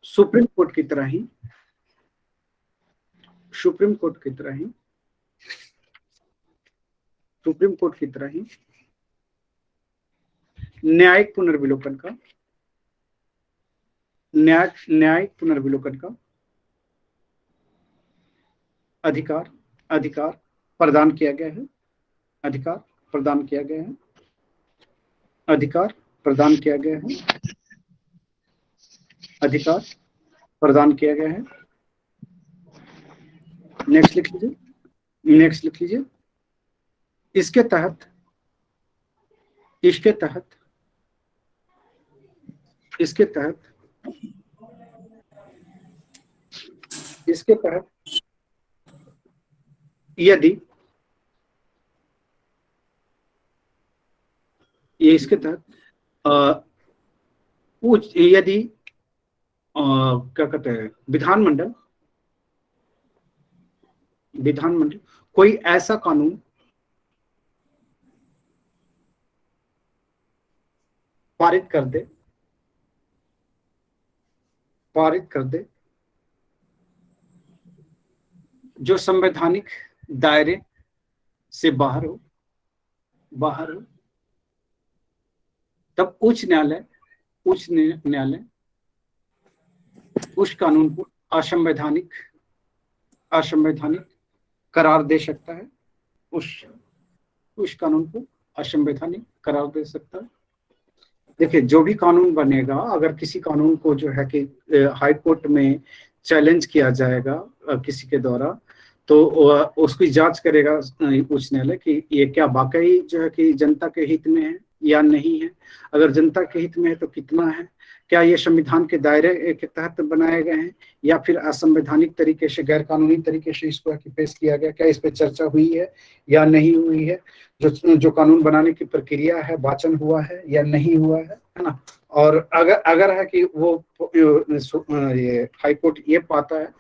[SPEAKER 1] सुप्रीम कोर्ट की तरह ही, सुप्रीम कोर्ट की तरह ही, सुप्रीम कोर्ट की तरह ही न्यायिक पुनर्विलोकन का, न्यायिक पुनर्विलोकन का अधिकार, अधिकार प्रदान किया गया है, अधिकार प्रदान किया गया है, अधिकार प्रदान किया गया है, अधिकार प्रदान किया गया है। नेक्स्ट लिख लीजिए, नेक्स्ट लिख लीजिए। इसके तहत, इसके तहत, इसके तहत, इसके तहत यदि, ये इसके तहत यदि क्या कहते हैं, विधानमंडल, विधानमंडल कोई ऐसा कानून पारित कर दे, पारित कर दे जो संवैधानिक दायरे से बाहर हो, बाहर हो, तब उच्च न्यायालय, उच्च न्यायालय उस कानून को असंवैधानिक, असंवैधानिक करार दे सकता है। उस कानून को असंवैधानिक करार दे सकता है। देखिए, जो भी कानून बनेगा, अगर किसी कानून को जो है कि हाई कोर्ट में चैलेंज किया जाएगा किसी के द्वारा, तो उसकी जांच करेगा उच्च न्यायालय कि ये क्या वाकई जो है कि जनता के हित में है या नहीं है। अगर जनता के हित में है तो कितना है, क्या ये संविधान के दायरे के तहत बनाए गए हैं या फिर असंवैधानिक तरीके से, गैर कानूनी तरीके से इसको पेश किया गया, क्या इस पे चर्चा हुई है या नहीं हुई है, जो कानून बनाने की प्रक्रिया है, वाचन हुआ है या नहीं हुआ है ना। और अगर है कि वो ये हाई कोर्ट ये पाता है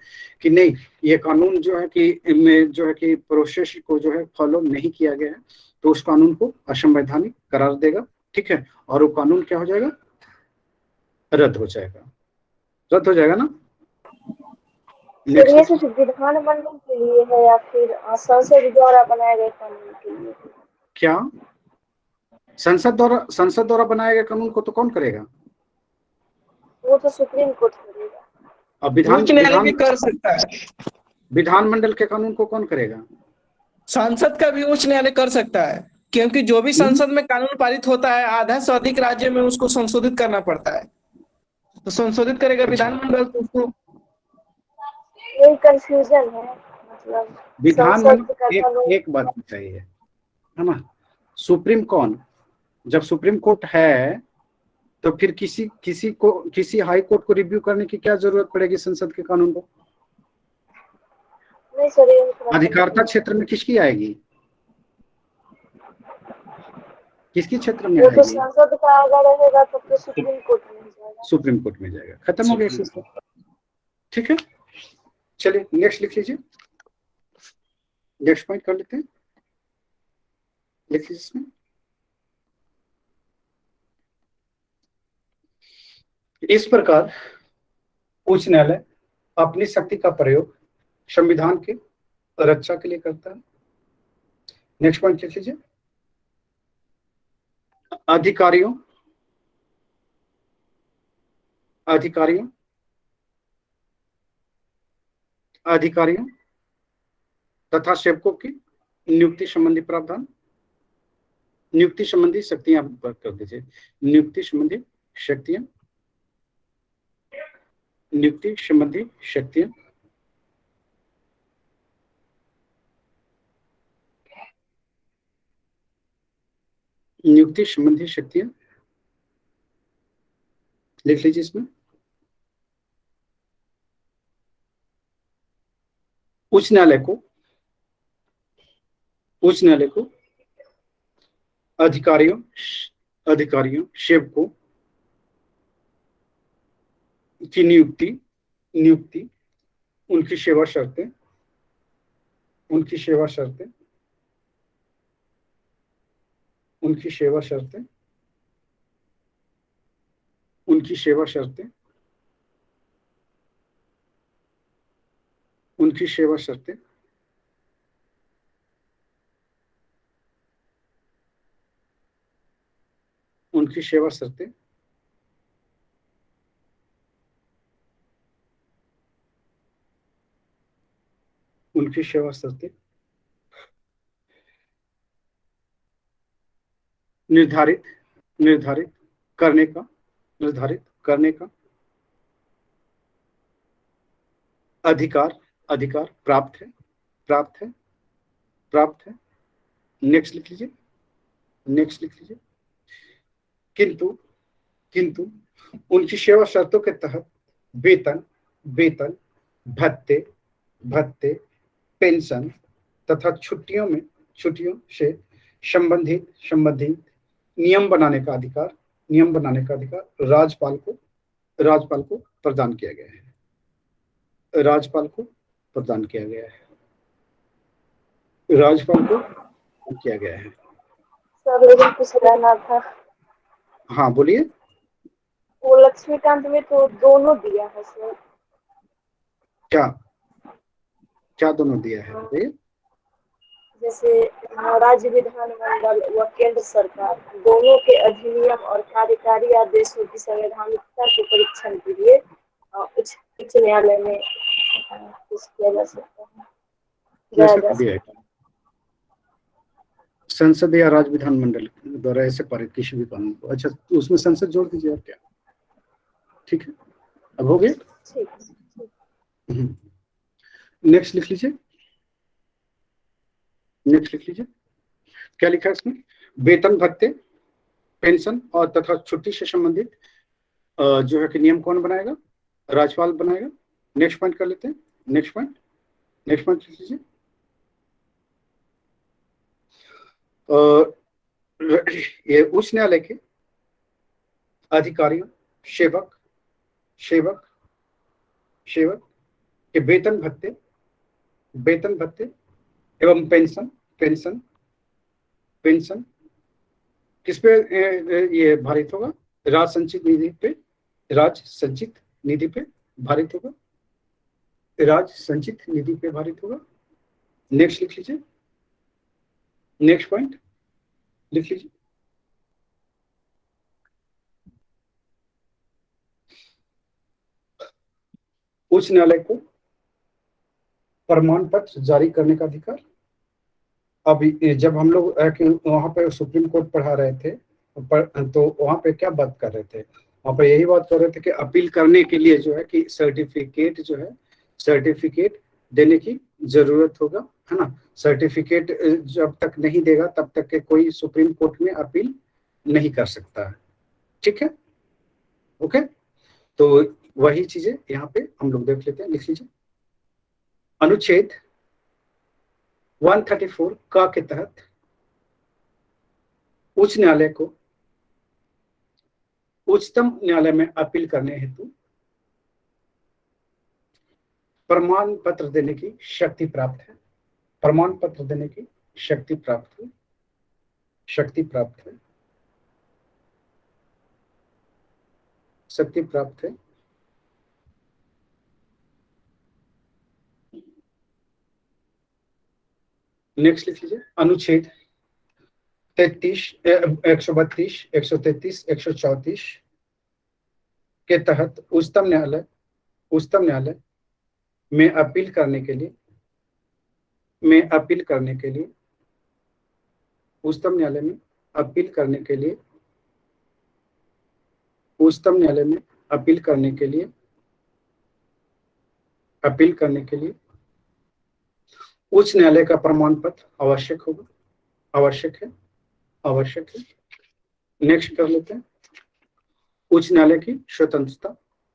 [SPEAKER 1] कि नहीं, ये कानून जो है कि में जो है कि प्रोसेस को जो है फॉलो नहीं किया गया है, तो उस कानून को असंवैधानिक करार देगा, ठीक है, और वो कानून क्या हो जाएगा, रद्द हो जाएगा, रद्द हो जाएगा ना।
[SPEAKER 4] तो ये सिर्फ विधानमंडल के लिए है या फिर संसद द्वारा बनाए गए कानून के लिए?
[SPEAKER 1] क्या संसद द्वारा बनाए गए कानून को तो कौन करेगा?
[SPEAKER 4] वो तो सुप्रीम कोर्ट करेगा।
[SPEAKER 1] अब
[SPEAKER 3] उच्च न्यायालय भी कर सकता है।
[SPEAKER 1] विधानमंडल के कानून को कौन करेगा?
[SPEAKER 3] संसद का भी उच्च न्यायालय कर सकता है, क्योंकि जो भी संसद में कानून पारित होता है, आधा से अधिक राज्य में उसको संशोधित करना पड़ता है, तो संशोधित करेगा विधानमंडल, तो उसको
[SPEAKER 4] यही कंफ्यूजन है, मतलब संसद का कानून।
[SPEAKER 1] एक बात बताइए, है ना, सुप्रीम कौन, जब सुप्रीम कोर्ट है तो फिर किसी हाई कोर्ट को रिव्यू करने की क्या जरूरत पड़ेगी संसद के कानून को?
[SPEAKER 4] नहीं सर, ये
[SPEAKER 1] अधिकारिता क्षेत्र में किसकी आएगी, किसके क्षेत्र में
[SPEAKER 4] वो तो
[SPEAKER 1] आएगी?
[SPEAKER 4] संसद का अगर रहेगा तब तो सुप्रीम कोर्ट में जाएगा।
[SPEAKER 1] सुप्रीम कोर्ट में जाएगा, खत्म हो गया सिस्टम, ठीक है। चलिए नेक्स्ट लिख लीजिए, नेक्स्ट पॉइंट कर लेते हैं, लिख लीजिए इसमें। इस प्रकार उच्च न्यायालय अपनी शक्ति का प्रयोग संविधान के रक्षा के लिए करता है। नेक्स्ट पॉइंट लिख लीजिए, अधिकारियों, अधिकारियों, अधिकारियों तथा सेवकों की नियुक्ति संबंधी प्रावधान, नियुक्ति संबंधी शक्तियां कर दीजिए, नियुक्ति संबंधी शक्तियां, नियुक्ति संबंधी शक्तियां, नियुक्ति संबंधी शक्तियां लिख लीजिए इसमें। उच्च न्यायालय को, उच्च न्यायालय को अधिकारियों, अधिकारियों सेवकों की नियुक्ति, नियुक्ति, उनकी सेवा शर्तें, उनकी सेवा शर्तें, उनकी सेवा शर्तें, उनकी सेवा शर्तें, उनकी सेवा शर्तें, उनकी सेवा शर्तें, उनकी सेवा शर्तें, निर्धारित निर्धारित करने का निर्धारित करने का अधिकार अधिकार प्राप्त है प्राप्त है प्राप्त है। नेक्स्ट लिख लीजिए, नेक्स्ट लिख लीजिए। किंतु किंतु उनकी सेवा शर्तों के तहत वेतन वेतन भत्ते भत्ते पेंशन तथा छुट्टियों से संबंधित संबंधित नियम बनाने का अधिकार राज्यपाल को प्रदान किया गया है। राज्यपाल को प्रदान किया गया है। राज्यपाल को किया गया है।
[SPEAKER 4] सर लेकिन कुछ कहना था।
[SPEAKER 1] हाँ बोलिए।
[SPEAKER 4] वो लक्ष्मीकांत में तो दोनों दिया है सर।
[SPEAKER 1] क्या क्या दोनों दिया है बताइए।
[SPEAKER 4] जैसे राज्य विधानमंडल व केंद्र सरकार दोनों के अधिनियम और कार्यकारी आदेशों की संवैधानिकता के परीक्षण के लिए उच्च न्यायालय में कुछ किया जा सकता है, जाया जा सकता है।
[SPEAKER 1] संसद या राज्य विधानमंडल द्वारा ऐसे पारित किसी भी कानून को, अच्छा तो उसमें संसद जोड़ दीजिए आप, क्या ठीक है। अब हो गया। नेक्स्ट लिख लीजिए, नेक्स्ट लिख लीजिए। क्या लिखा है इसमें? वेतन भत्ते पेंशन और तथा छुट्टी से संबंधित जो है कि नियम कौन बनाएगा? राज्यपाल बनाएगा। नेक्स्ट पॉइंट कर लेते हैं। नेक्स्ट पॉइंट लिख लीजिए। ये उच्च न्यायालय के अधिकारियों सेवक के वेतन भत्ते एवं पेंशन किस पे ये भारित होगा? राज्य संचित निधि पे भारित होगा। राज्य संचित निधि पे भारित होगा। नेक्स्ट लिख लीजिए, नेक्स्ट पॉइंट लिख लीजिए। उच्च न्यायालय को प्रमाण पत्र जारी करने का अधिकार। अब जब हम लोग वहां पे सुप्रीम कोर्ट पढ़ा रहे थे तो वहां पे क्या बात कर रहे थे? वहां पे यही बात कर रहे थे कि अपील करने के लिए जो है कि सर्टिफिकेट देने की जरूरत होगा, है ना। सर्टिफिकेट जब तक नहीं देगा तब तक के कोई सुप्रीम कोर्ट में अपील नहीं कर सकता है, ठीक है। ओके, तो वही चीजें यहाँ पे हम लोग देख लेते हैं। लिख लीजिए। अनुच्छेद 134 का के तहत उच्च न्यायालय को उच्चतम न्यायालय में अपील करने हेतु प्रमाण पत्र देने की शक्ति प्राप्त है। प्रमाण पत्र देने की शक्ति प्राप्त है। शक्ति प्राप्त है। नेक्स्ट लिख लीजिए। अनुच्छेद 33 132 133 134 के तहत उच्चतम न्यायालय में अपील करने के लिए उच्चतम न्यायालय में अपील करने के लिए उच्च न्यायालय का प्रमाण पत्र आवश्यक है। नेक्स्ट कर लेते हैं। उच्च न्यायालय की स्वतंत्रता।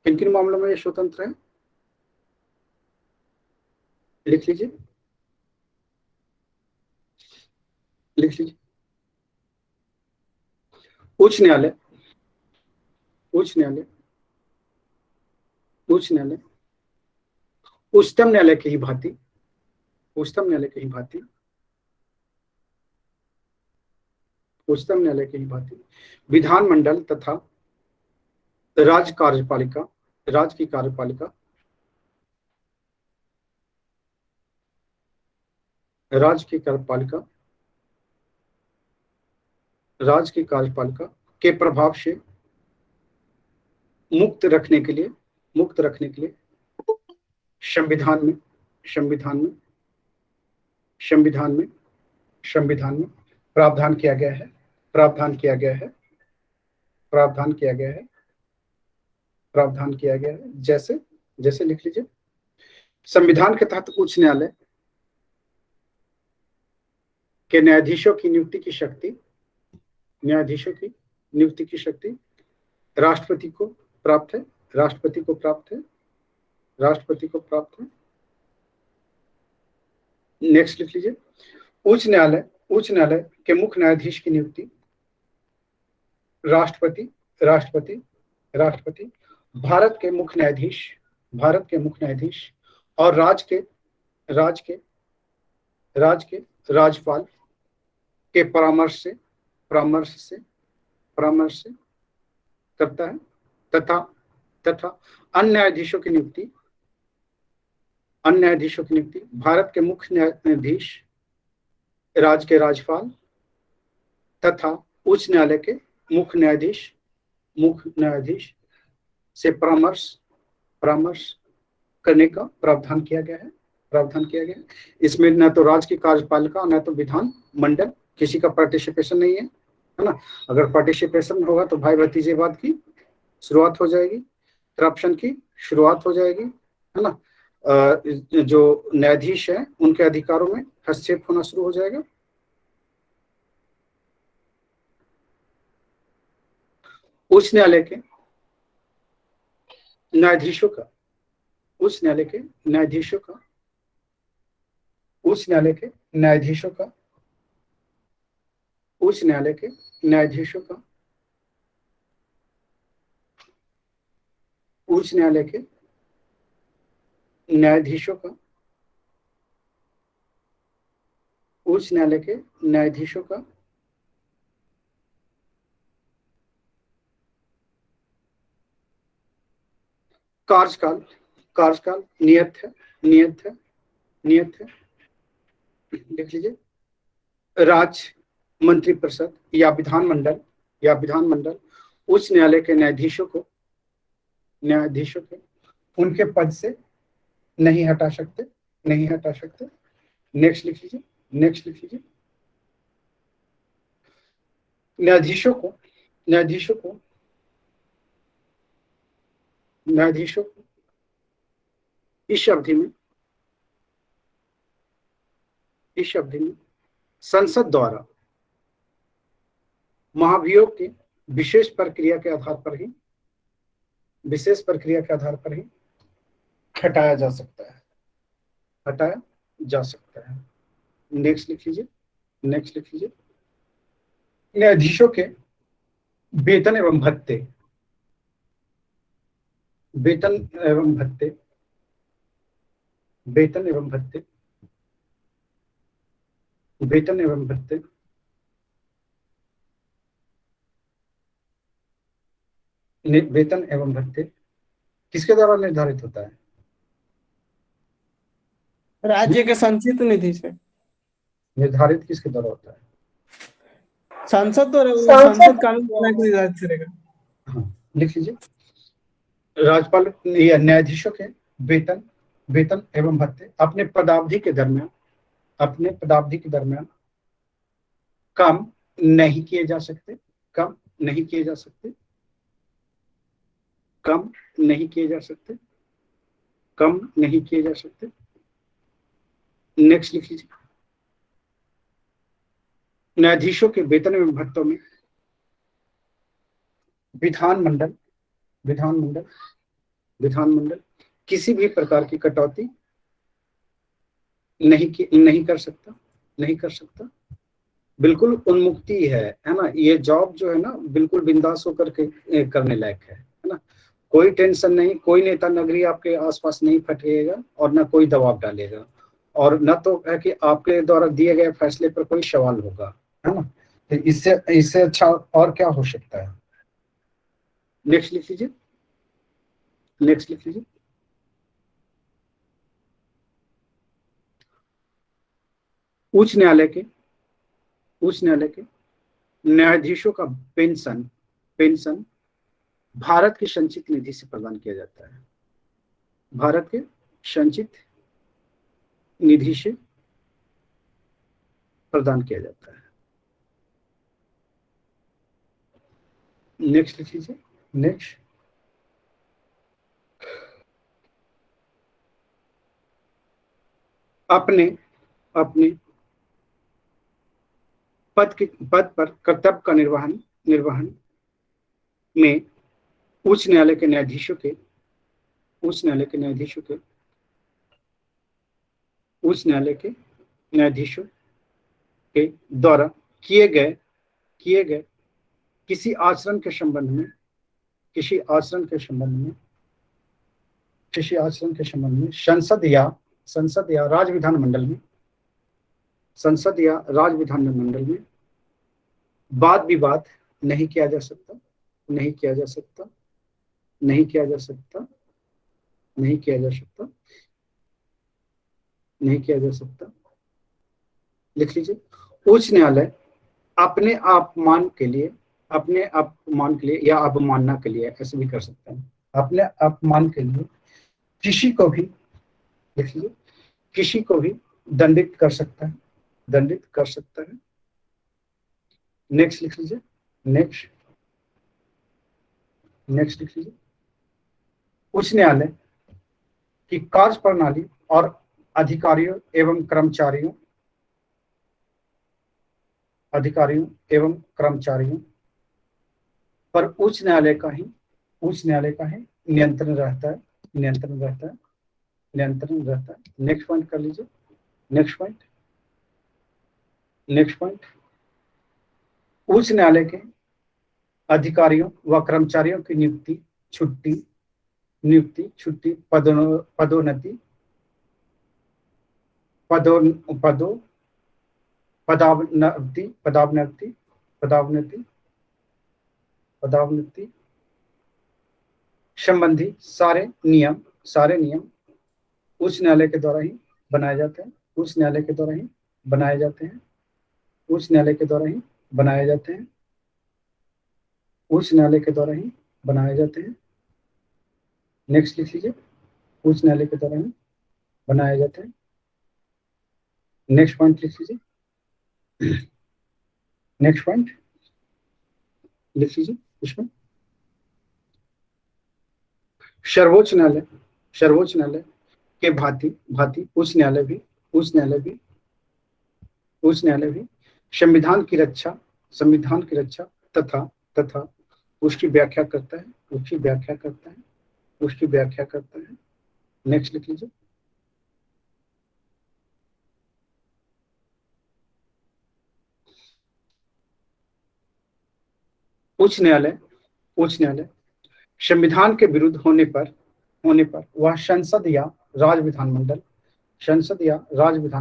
[SPEAKER 1] किन किन मामलों में ये स्वतंत्र है? लिख लीजिए। उच्च न्यायालय उच्चतम न्यायालय की ही भांति विधानमंडल तथा राज्य की कार्यपालिका के प्रभाव से मुक्त रखने के लिए संविधान में प्रावधान किया गया है। प्रावधान किया गया है, प्रावधान किया गया है, प्रावधान किया गया है। जैसे जैसे लिख लीजिए, संविधान के तहत उच्च न्यायालय के न्यायाधीशों की नियुक्ति की शक्ति, न्यायाधीशों की नियुक्ति की शक्ति राष्ट्रपति को प्राप्त है, राष्ट्रपति को प्राप्त है, राष्ट्रपति को प्राप्त है। नेक्स्ट लिख लीजिए, उच्च न्यायालय के मुख्य न्यायाधीश की नियुक्ति राष्ट्रपति, राष्ट्रपति, राष्ट्रपति, भारत के मुख्य न्यायाधीश, भारत के मुख्य न्यायाधीश और राज्य के राज्यपाल के परामर्श से करता है, तथा अन्य न्यायाधीशों की नियुक्ति भारत के मुख्य न्यायाधीश, राज्य के राज्यपाल तथा उच्च न्यायालय के मुख्य न्यायाधीश से परामर्श करने का प्रावधान किया गया है, इसमें न तो राज्य की कार्यपालिका न तो विधान मंडल, किसी का पार्टिसिपेशन नहीं है ना। अगर पार्टिसिपेशन होगा तो भाई भतीजेवाद की शुरुआत हो जाएगी, करप्शन की शुरुआत हो जाएगी, है ना। जो न्यायाधीश है उनके अधिकारों में हस्तक्षेप होना शुरू हो जाएगा। उच्च न्यायालय के न्यायाधीशों का कार्यकाल नियत है, देख लीजिए। राज्य मंत्रिपरिषद या विधानमंडल उच्च न्यायालय के न्यायाधीशों को उनके पद से नहीं हटा सकते। नेक्स्ट लिख लीजिए, न्यायाधीशों को इस अवधि में संसद द्वारा महाभियोग की विशेष प्रक्रिया के आधार पर ही हटाया जा सकता है। नेक्स्ट लिख लीजिए, न्यायाधीशों के वेतन एवं भत्ते किसके द्वारा निर्धारित होता है?
[SPEAKER 3] राज्य के संचित निधि से
[SPEAKER 1] निर्धारित किसके द्वारा होता है?
[SPEAKER 3] संसद द्वारा, संसद कानून बनाने को निर्धारित करेगा।
[SPEAKER 1] हाँ, लिख लीजिए, राज्यपाल या न्यायाधीशों के वेतन एवं भत्ते अपने पदावधि के दरमियान कम नहीं किए जा सकते। नेक्स्ट लिख लीजिए, न्यायाधीशों के वेतन एवं भत्तों में विधानमंडल किसी भी प्रकार की कटौती नहीं कर सकता। बिल्कुल उन्मुक्ति है ना। ये जॉब जो है ना बिल्कुल बिंदास होकर के करने लायक है ना। कोई टेंशन नहीं, कोई नेता नगरी आपके आसपास नहीं फटेगा और ना कोई दबाव डालेगा, और न तो है कि आपके द्वारा दिए गए फैसले पर कोई सवाल होगा, है ना। तो इससे अच्छा और क्या हो सकता है? नेक्स्ट लिख लीजिए, उच्च न्यायालय के न्यायाधीशों का पेंशन भारत की संचित निधि से प्रदान किया जाता है। भारत के संचित निधि से प्रदान किया जाता है। नेक्स्ट लिख लीजिए। नेक्स्ट, अपने अपने पद पर कर्तव्य का निर्वहन निर्वहन में उच्च न्यायालय के न्यायाधीशों के उच्च न्यायालय के न्यायाधीशों के उच्च न्यायालय के न्यायाधीशों के द्वारा किए गए किसी आचरण के संबंध में किसी आचरण के संबंध में किसी आचरण के संबंध में संसद या राज्य विधान मंडल में संसद या राज्य विधान मंडल में वाद विवाद नहीं किया जा सकता नहीं किया जा सकता नहीं किया जा सकता नहीं किया जा सकता नहीं किया जा सकता। लिख लीजिए, उच्च न्यायालय अपने अपमान के लिए या अवमानना के लिए, ऐसे भी कर सकते हैं, अपने अपमान के लिए किसी को भी, लिख लीजिए, किसी को भी दंडित कर सकता है दंडित कर सकता है। नेक्स्ट लिख लीजिए। नेक्स्ट नेक्स्ट लिख लीजिए, उच्च न्यायालय की कार्य प्रणाली और अधिकारियों एवं कर्मचारियों पर उच्च न्यायालय का ही नियंत्रण रहता है नियंत्रण रहता है नियंत्रण रहता है। नेक्स्ट पॉइंट कर लीजिए। नेक्स्ट पॉइंट, उच्च न्यायालय के अधिकारियों व कर्मचारियों की नियुक्ति, छुट्टी, पदोन्नति, पदावनति संबंधी सारे नियम उच्च न्यायालय के द्वारा ही बनाए जाते हैं उच्च न्यायालय के द्वारा ही बनाए जाते हैं उच्च न्यायालय के द्वारा ही बनाए जाते हैं उच्च न्यायालय के द्वारा ही बनाए जाते हैं। नेक्स्ट लिख लीजिए, उच्च न्यायालय के द्वारा ही बनाए जाते हैं। नेक्स्ट पॉइंट लिख लीजिए। नेक्स्ट पॉइंट लिख लीजिए। इसमें सर्वोच्च न्यायालय के भांति उच्च न्यायालय भी संविधान की रक्षा तथा उसकी व्याख्या करता है। नेक्स्ट लिख लीजिए। उच्च न्यायालय संविधान के विरुद्ध होने पर वह संसद या राज्य विधान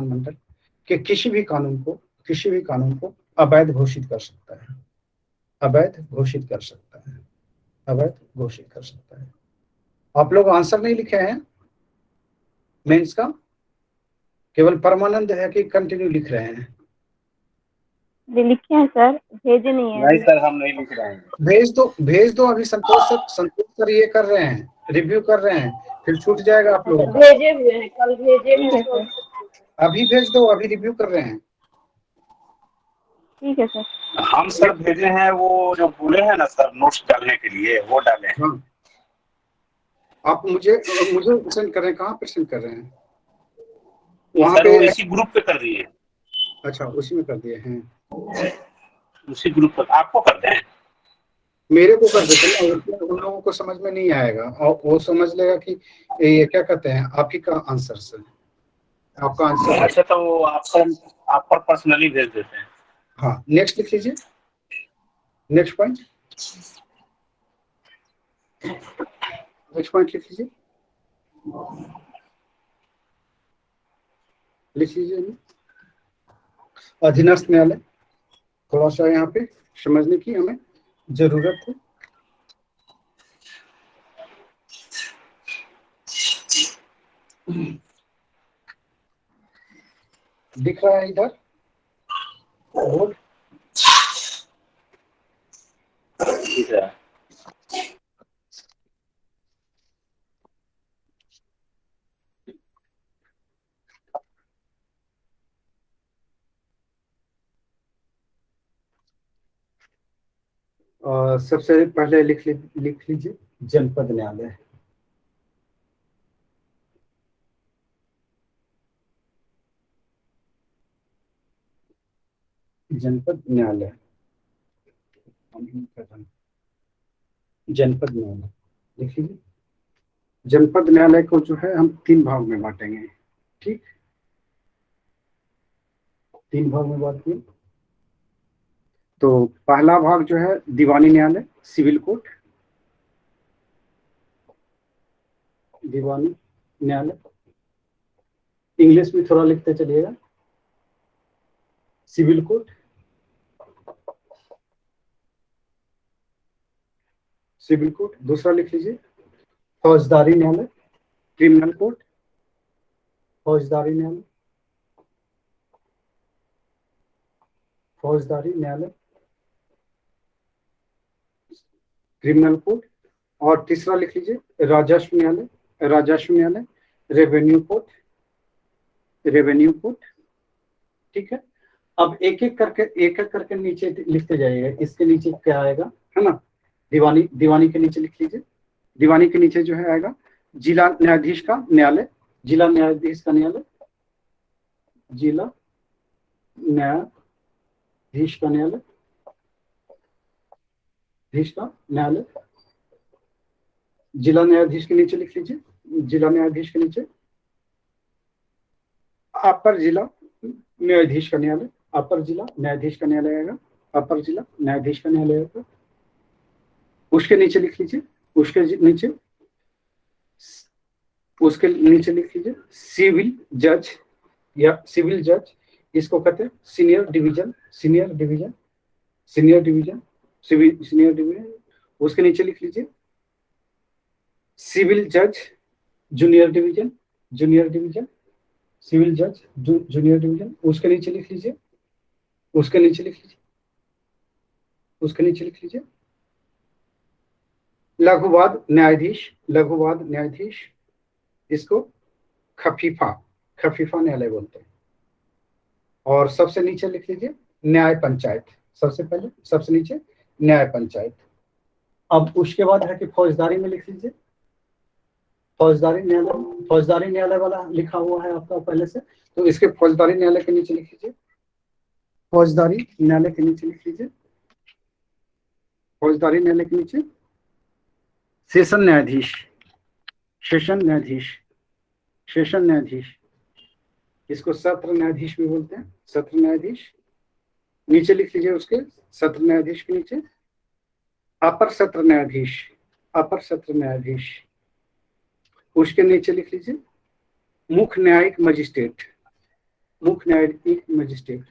[SPEAKER 1] मंडल के किसी भी कानून को अवैध घोषित कर सकता है आप लोग आंसर नहीं लिखे हैं मेंस का, केवल परमानंद है कि कंटिन्यू लिख रहे हैं?
[SPEAKER 5] लिखे हैं सर, भेजे नहीं है।
[SPEAKER 2] नहीं सर, हम नहीं लिख रहे हैं।
[SPEAKER 1] भेज दो। अभी संतोष सर ये कर रहे हैं, रिव्यू कर रहे हैं, फिर छूट जाएगा आप लोगों का।
[SPEAKER 4] भेजे हुए हैं, कल भेजे
[SPEAKER 5] ठीक है
[SPEAKER 4] हैं।
[SPEAKER 5] सर,
[SPEAKER 1] अभी भेज दो, अभी रिव्यू कर रहे हैं।
[SPEAKER 5] ठीक है सर।
[SPEAKER 2] हम सर भेजे हैं, वो जो बोले हैं ना सर नोट्स डालने के लिए, वो डाले हैं।
[SPEAKER 1] हाँ, आप मुझे सेंड कर रहे हैं, कहाँ पर सेंड कर रहे हैं? वहाँ
[SPEAKER 2] सर
[SPEAKER 1] पे
[SPEAKER 2] वो इसी ग्रुप पे कर दिए।
[SPEAKER 1] अच्छा, उसी में कर दिए हैं।
[SPEAKER 2] उसी ग्रुप पर आपको कर दें?
[SPEAKER 1] मेरे को कर देते हैं, उन लोगों को समझ में नहीं आएगा और वो समझ लेगा कि ये क्या कहते हैं, आप ही का आंसर सर, आपका आंसर।
[SPEAKER 2] अच्छा, तो वो आप पर पर्सनली भेज देते हैं।
[SPEAKER 1] हाँ, नेक्स्ट लिख लीजिए। नेक्स्ट पॉइंट लिख लीजिए। अधीनस्थ न्यायालय, थोड़ा सा यहाँ पे समझने की हमें जरूरत है। दिख रहा है इधर बोर्ड?
[SPEAKER 2] ठीक है।
[SPEAKER 1] सबसे पहले लिख लीजिए जनपद न्यायालय। जनपद न्यायालय, जनपद न्यायालय लिख लीजिए। जनपद न्यायालय को जो है हम 3 भाग में बांटेंगे, ठीक, 3 भाग में बांटेंगे। तो पहला भाग जो है दीवानी न्यायालय, सिविल कोर्ट, दीवानी न्यायालय, इंग्लिश में थोड़ा लिखते चलिएगा, सिविल कोर्ट, सिविल कोर्ट। दूसरा लिख लीजिए फौजदारी न्यायालय, क्रिमिनल कोर्ट, फौजदारी न्यायालय, फौजदारी न्यायालय, क्रिमिनल कोर्ट। और तीसरा लिख लीजिए राजस्व न्यायालय, राजस्व न्यायालय, रेवेन्यू कोर्ट, रेवेन्यू कोर्ट, ठीक है। अब एक एक करके नीचे लिखते जाइएगा। इसके नीचे क्या आएगा, है ना, दीवानी के नीचे लिख लीजिए। दीवानी के नीचे जो है आएगा जिला न्यायाधीश का न्यायालय, जिला न्यायाधीश का न्यायालय, जिला न्यायाधीश का न्यायालय, धीश का न्यायालय। जिला न्यायाधीश के नीचे लिख लीजिए, जिला न्यायाधीश के नीचे अपर जिला न्यायाधीश का न्यायालय, अपर जिला न्यायाधीश का न्यायालय आएगा, अपर जिला न्यायाधीश का न्यायालय आएगा। उसके नीचे लिख लीजिए, उसके नीचे लिख लीजिए सिविल जज या सिविल जज, इसको कहते हैं senior division, senior division, senior division, senior division. उसके नीचे लिख लीजिए सिविल जज junior division, junior division, civil जज जूनियर डिवीजन। उसके नीचे लिख लीजिए, उसके नीचे लिख लीजिए, उसके नीचे लिख लीजिए लघुवाद न्यायाधीश, लघुवाद न्यायाधीश, इसको खफीफा, खफीफा न्यायालय बोलते हैं। और सबसे नीचे लिख लीजिए न्याय पंचायत, सबसे पहले सबसे नीचे न्याय पंचायत। अब उसके बाद है कि फौजदारी में लिख लीजिए फौजदारी न्यायालय, फौजदारी न्यायालय वाला लिखा हुआ है आपका पहले से, तो इसके फौजदारी न्यायालय के नीचे लिख लीजिए, फौजदारी न्यायालय के नीचे लिख लीजिए, फौजदारी न्यायालय के नीचे सेशन न्यायाधीश, सेशन न्यायाधीश, सेशन न्यायाधीश, इसको सत्र न्यायाधीश भी बोलते हैं, सत्र न्यायाधीश। नीचे लिख लीजिए उसके सत्र न्यायाधीश के नीचे अपर सत्र न्यायाधीश, अपर सत्र न्यायाधीश। उसके नीचे लिख लीजिए मुख्य न्यायिक मजिस्ट्रेट, मुख्य न्यायिक मजिस्ट्रेट,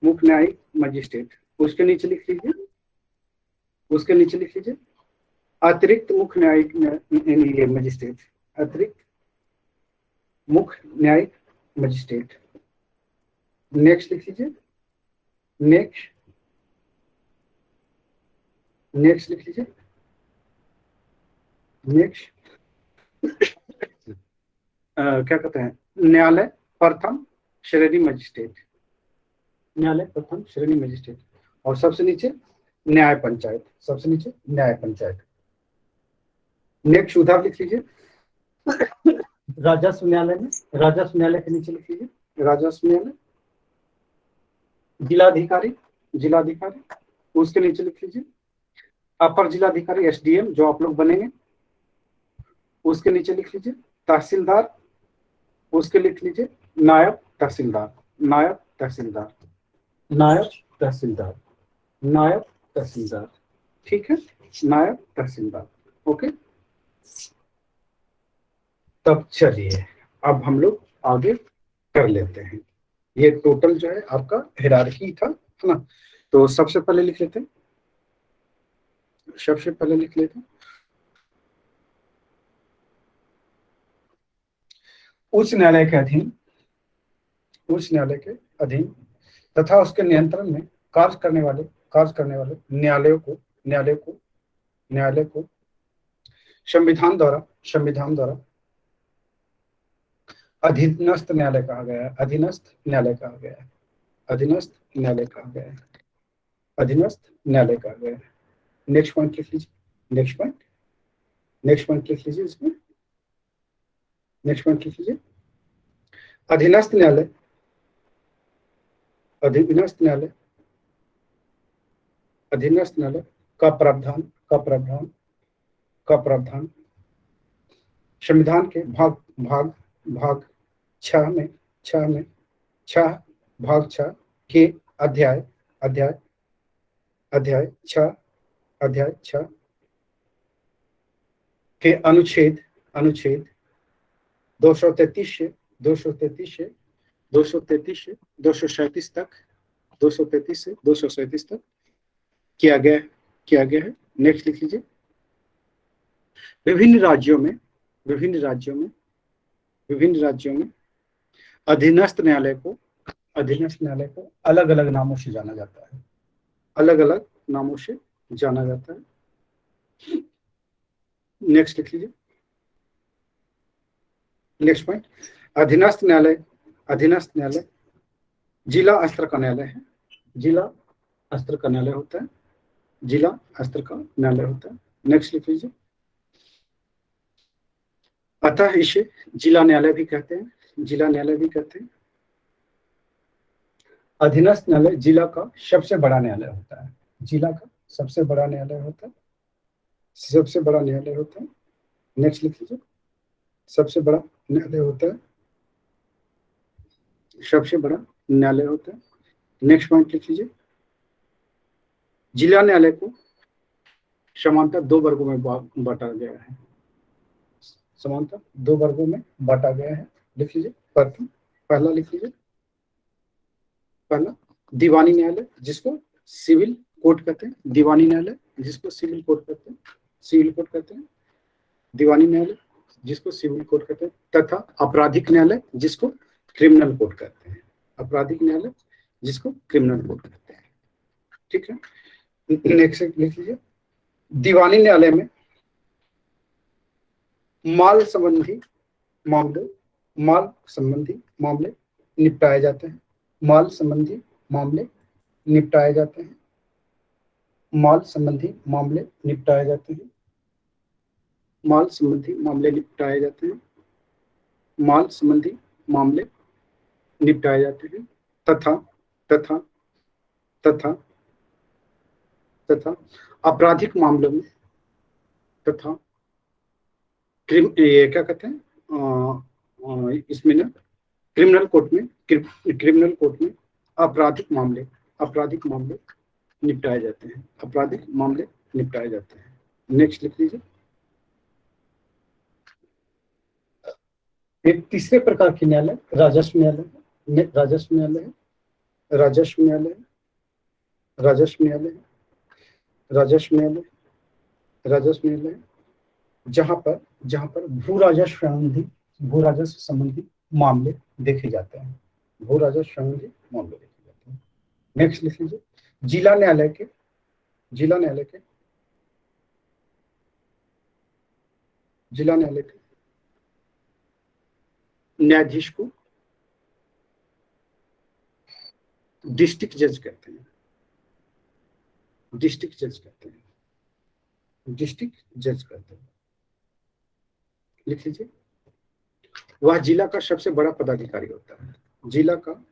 [SPEAKER 1] मुख्य न्यायिक मजिस्ट्रेट। उसके नीचे लिख लीजिए, उसके नीचे लिख लीजिए अतिरिक्त मुख्य न्यायिक मजिस्ट्रेट, अतिरिक्त मुख्य न्यायिक मजिस्ट्रेट। नेक्स्ट लिख लीजिए, नेक्स्ट, नेक्स्ट लिख लीजिए, नेक्स्ट क्या कहते हैं न्यायालय प्रथम श्रेणी मजिस्ट्रेट, न्यायालय प्रथम श्रेणी मजिस्ट्रेट। और सबसे नीचे न्याय पंचायत, सबसे नीचे न्याय पंचायत। नेक्स्ट उधर लिख लीजिए राजस्व न्यायालय में, राजस्व न्यायालय के नीचे लिख लीजिए राजस्व न्यायालय, जिलाधिकारी, जिलाधिकारी। उसके नीचे लिख लीजिए अपर जिलाधिकारी एसडीएम, जो आप लोग बनेंगे। उसके नीचे लिख लीजिए तहसीलदार, उसके लिख लीजिए नायब तहसीलदार, नायब तहसीलदार, नायब तहसीलदार, नायब तहसीलदार, ठीक है, नायब तहसीलदार। ओके, तब चलिए अब हम लोग आगे कर लेते हैं। ये टोटल जो है आपका हायरार्की था, है ना। तो सबसे पहले लिख लेते हैं, सबसे पहले लिख लेते हैं उच्च न्यायालय के अधीन, उच्च न्यायालय के अधीन तथा उसके नियंत्रण में कार्य करने वाले न्यायालय को संविधान द्वारा अधीनस्थ न्यायालय कहा गया है, अधीनस्थ न्यायालय कहा गया है, अधीनस्थ न्यायालय कहा गया है, अधीनस्थ न्यायालय कहा गया है। नेक्स्ट पॉइंट लिख लीजिए, नेक्स्ट पॉइंट लिख लीजिए इसमें, नेक्स्ट पॉइंट लिख लीजिए। अधीनस्थ न्यायालय, अधीनस्थ न्यायालय, अधीनस्थ न्यायालय का प्रावधान, का प्रावधान, का प्रावधान संविधान के भाग भाग भाग 6 में 6 भाग 6 के अध्याय अध्याय अध्याय 6 के अनुच्छेद 233 से 237 तक, 233 से 237 तक किया गया है। नेक्स्ट लिख लीजिए। विभिन्न राज्यों में अधीनस्थ न्यायालय को अलग अलग नामों से जाना जाता है, अलग अलग नामों से जाना जाता है। नेक्स्ट लिख लीजिए, नेक्स्ट पॉइंट। अधीनस्थ न्यायालय जिला स्तर का न्यायालय है, जिला स्तर का न्यायालय होता है, जिला स्तर का न्यायालय होता है। नेक्स्ट लिख लीजिए। अतः इसे जिला न्यायालय भी कहते हैं, जिला न्यायालय भी कहते हैं। अधीनस्थ न्यायालय जिला का सबसे बड़ा न्यायालय होता है, जिला का सबसे बड़ा न्यायालय होता है, सबसे बड़ा न्यायालय होता है। नेक्स्ट लिख लीजिए। सबसे बड़ा न्यायालय होता है, सबसे बड़ा न्यायालय होता है। नेक्स्ट पॉइंट लिख लीजिए। जिला न्यायालय को समानतः 2 वर्गों में बांटा गया है, समानतः 2 वर्गों में बांटा गया है। लिख लीजिए। पहला लिख लीजिए, पहला दीवानी न्यायालय जिसको सिविल कोर्ट कहते हैं, दीवानी न्यायालय जिसको सिविल कोर्ट कहते हैं, सिविल कोर्ट कहते हैं, दीवानी न्यायालय जिसको सिविल कोर्ट कहते हैं, तथा आपराधिक न्यायालय जिसको क्रिमिनल कोर्ट कहते हैं, आपराधिक न्यायालय जिसको क्रिमिनल कोर्ट कहते हैं। ठीक है। नेक्स्ट लिख लीजिए। दीवानी न्यायालय में माल संबंधी मामले निपटाए जाते हैं, माल संबंधी मामले निपटाए जाते हैं, माल संबंधी मामले निपटाए जाते हैं, माल संबंधी मामले निपटाए जाते हैं, माल संबंधी मामले निपटाए जाते हैं। तथा तथा तथा तथा आपराधिक मामलों में, तथा ये क्या कहते हैं इसमें ना क्रिमिनल कोर्ट में आपराधिक मामले निपटाए जाते हैं, आपराधिक मामले निपटाए जाते हैं। नेक्स्ट लिख लीजिए। एक तीसरे प्रकार की न्यायालय राजस्व न्यायालय है, राजस्व न्यायालय है, राजस्व न्यायालय है, राजस्व न्यायालय है, राजस्व न्यायालय, राजस्व न्यायालय जहां पर भू राजस्व संबंधी मामले देखे जाते हैं, भू राजस्व संबंधी मामले देखे जाते हैं। नेक्स्ट लिख लीजिए। जिला न्यायालय के न्यायाधीश को डिस्ट्रिक्ट जज कहते हैं, डिस्ट्रिक्ट जज कहते हैं, डिस्ट्रिक्ट जज कहते हैं। लिख लीजिए। वह जिला का सबसे बड़ा पदाधिकारी होता है, जिला का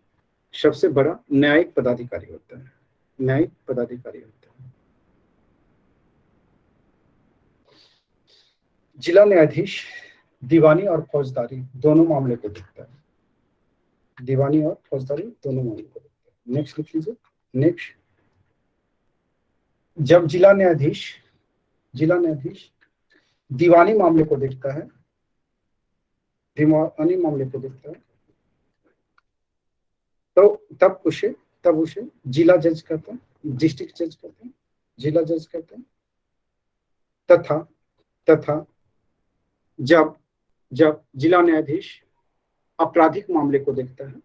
[SPEAKER 1] सबसे बड़ा न्यायिक पदाधिकारी होता है, न्यायिक पदाधिकारी होता है। जिला न्यायाधीश दीवानी और फौजदारी दोनों मामले को देखता है, दीवानी और फौजदारी दोनों मामले को देखता है। नेक्स्ट लिख लीजिए। नेक्स्ट, जब जिला न्यायाधीश दीवानी मामले को देखता है, दीवानी मामले को देखता है, तो तब उसे जिला जज कहते हैं, डिस्ट्रिक्ट जज कहते हैं, जिला जज कहते हैं। तथा जब जिला न्यायाधीश आपराधिक मामले को देखता है,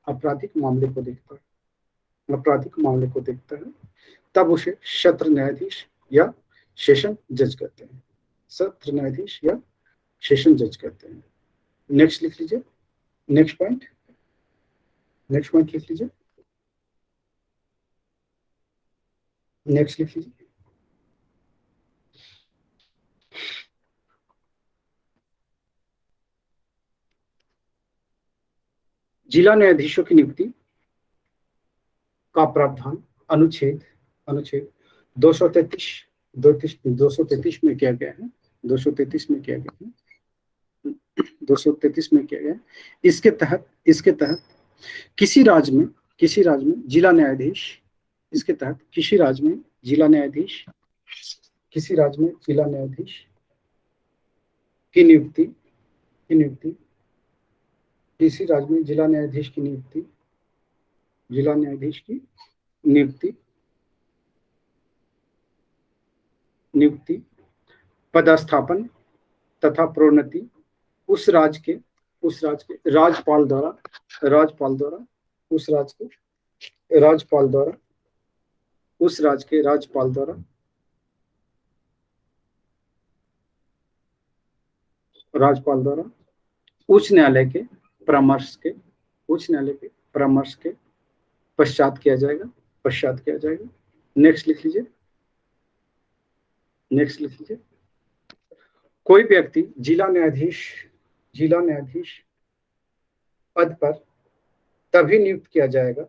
[SPEAKER 1] आपराधिक मामले को देखता है, तब उसे सत्र न्यायाधीश या सेशन जज कहते हैं, सत्र न्यायाधीश या सेशन जज कहते हैं। नेक्स्ट लिख लीजिए। नेक्स्ट पॉइंट लिख लीजिए। नेक्स्ट लिख लीजिए। जिला न्यायाधीशों की नियुक्ति का प्रावधान अनुच्छेद अनुच्छेद 233 में किया गया है, 233 में किया गया है, 233 में किया गया है। इसके तहत किसी राज्य में जिला न्यायाधीश, इसके तहत किसी राज्य में जिला न्यायाधीश की नियुक्ति किसी राज्य में जिला न्यायाधीश की नियुक्ति पदस्थापन तथा प्रोन्नति उस राज्य के राज्यपाल द्वारा उच्च न्यायालय के परामर्श के पश्चात किया जाएगा। नेक्स्ट लिख लीजिए। कोई व्यक्ति जिला न्यायाधीश पद पर तभी नियुक्त किया जाएगा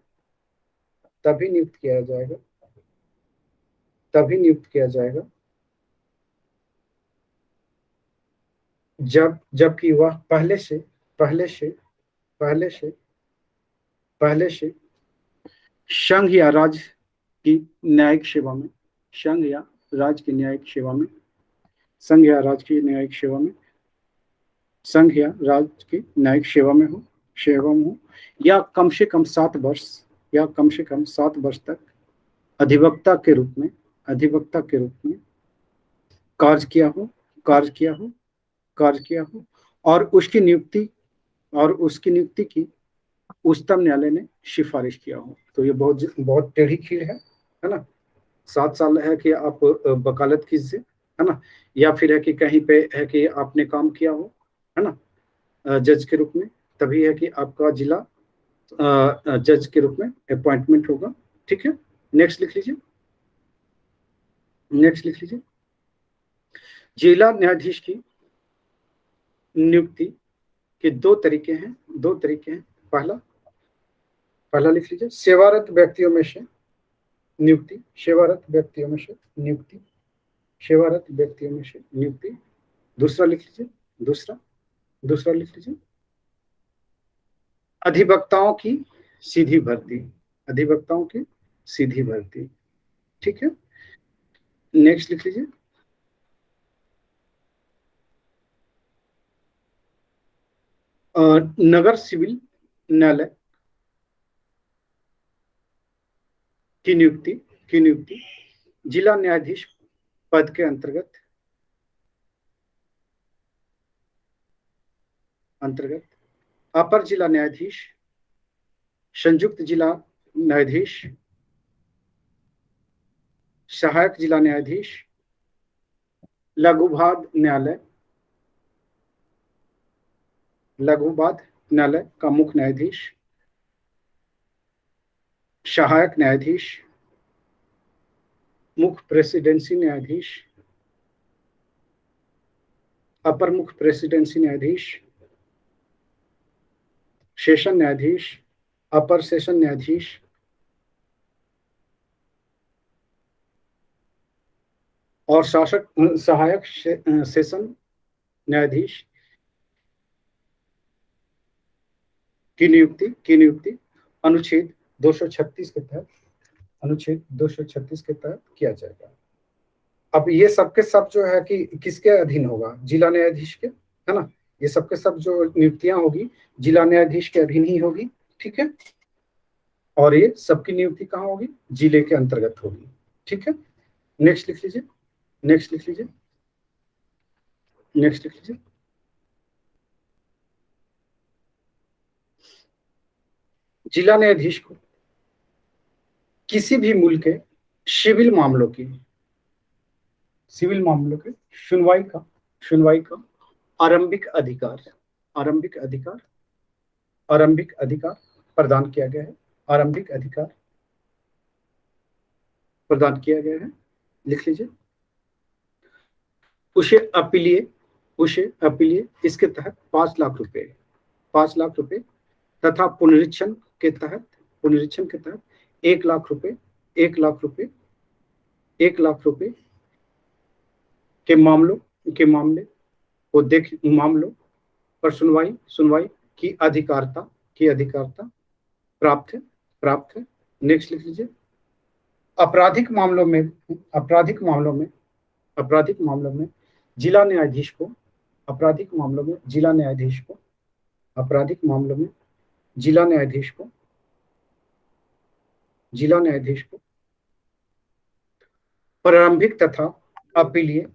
[SPEAKER 1] जबकि वह पहले से संघ या राज्य की न्यायिक सेवा में हो या कम से कम 7 वर्ष तक अधिवक्ता के रूप में कार्य किया हो और उसकी नियुक्ति की उच्चतम न्यायालय ने सिफारिश किया हो। तो ये बहुत टेढ़ी खीर है ना। 7 साल है कि आप वकालत कीजिए, है ना, या फिर है कि कहीं पे है कि आपने काम किया हो, है ना, जज के रूप में, तभी है कि आपका जिला जज के रूप में अपॉइंटमेंट होगा। ठीक है, नेक्स्ट लिख लीजिए। जिला न्यायाधीश की नियुक्ति के दो तरीके हैं। पहला लिख लीजिए, सेवारत व्यक्तियों में से नियुक्ति। दूसरा लिख लीजिए, अधिवक्ताओं की सीधी भर्ती। ठीक है, नेक्स्ट लिख लीजिए। नगर सिविल न्यायालय की नियुक्ति जिला न्यायाधीश पद के अंतर्गत अपर जिला न्यायाधीश, संयुक्त जिला न्यायाधीश, सहायक जिला न्यायाधीश, लघुवाद न्यायालय का मुख्य न्यायाधीश, सहायक न्यायाधीश, मुख्य प्रेसिडेंसी न्यायाधीश, अपर मुख्य प्रेसिडेंसी न्यायाधीश, सेशन न्यायाधीश, अपर सेशन न्यायाधीश, और सहायक सेशन न्यायाधीश की नियुक्ति अनुच्छेद 236 के तहत किया जाएगा। अब ये सबके सब जो है कि किसके अधीन होगा? जिला न्यायाधीश के, है ना। ये सबके सब जो नियुक्तियां होगी जिला न्यायाधीश के अधीन ही होगी। ठीक है, और ये सबकी नियुक्ति कहाँ होगी? जिले के अंतर्गत होगी। ठीक है, नेक्स्ट लिख लीजिए। जिला न्यायाधीश को किसी भी मुल्क के सिविल मामलों की सुनवाई का आरंभिक अधिकार प्रदान किया गया है। लिख लीजिए। उसे अपीलीय इसके तहत 5 लाख रुपए तथा पुनरीक्षण के तहत 1 लाख रुपए 1 लाख रुपए के मामले मामलों पर सुनवाई की अधिकारता प्राप्त है। नेक्स्ट लिख लीजिए। आपराधिक मामलों में जिला न्यायाधीश को प्रारंभिक तथा अपीलीय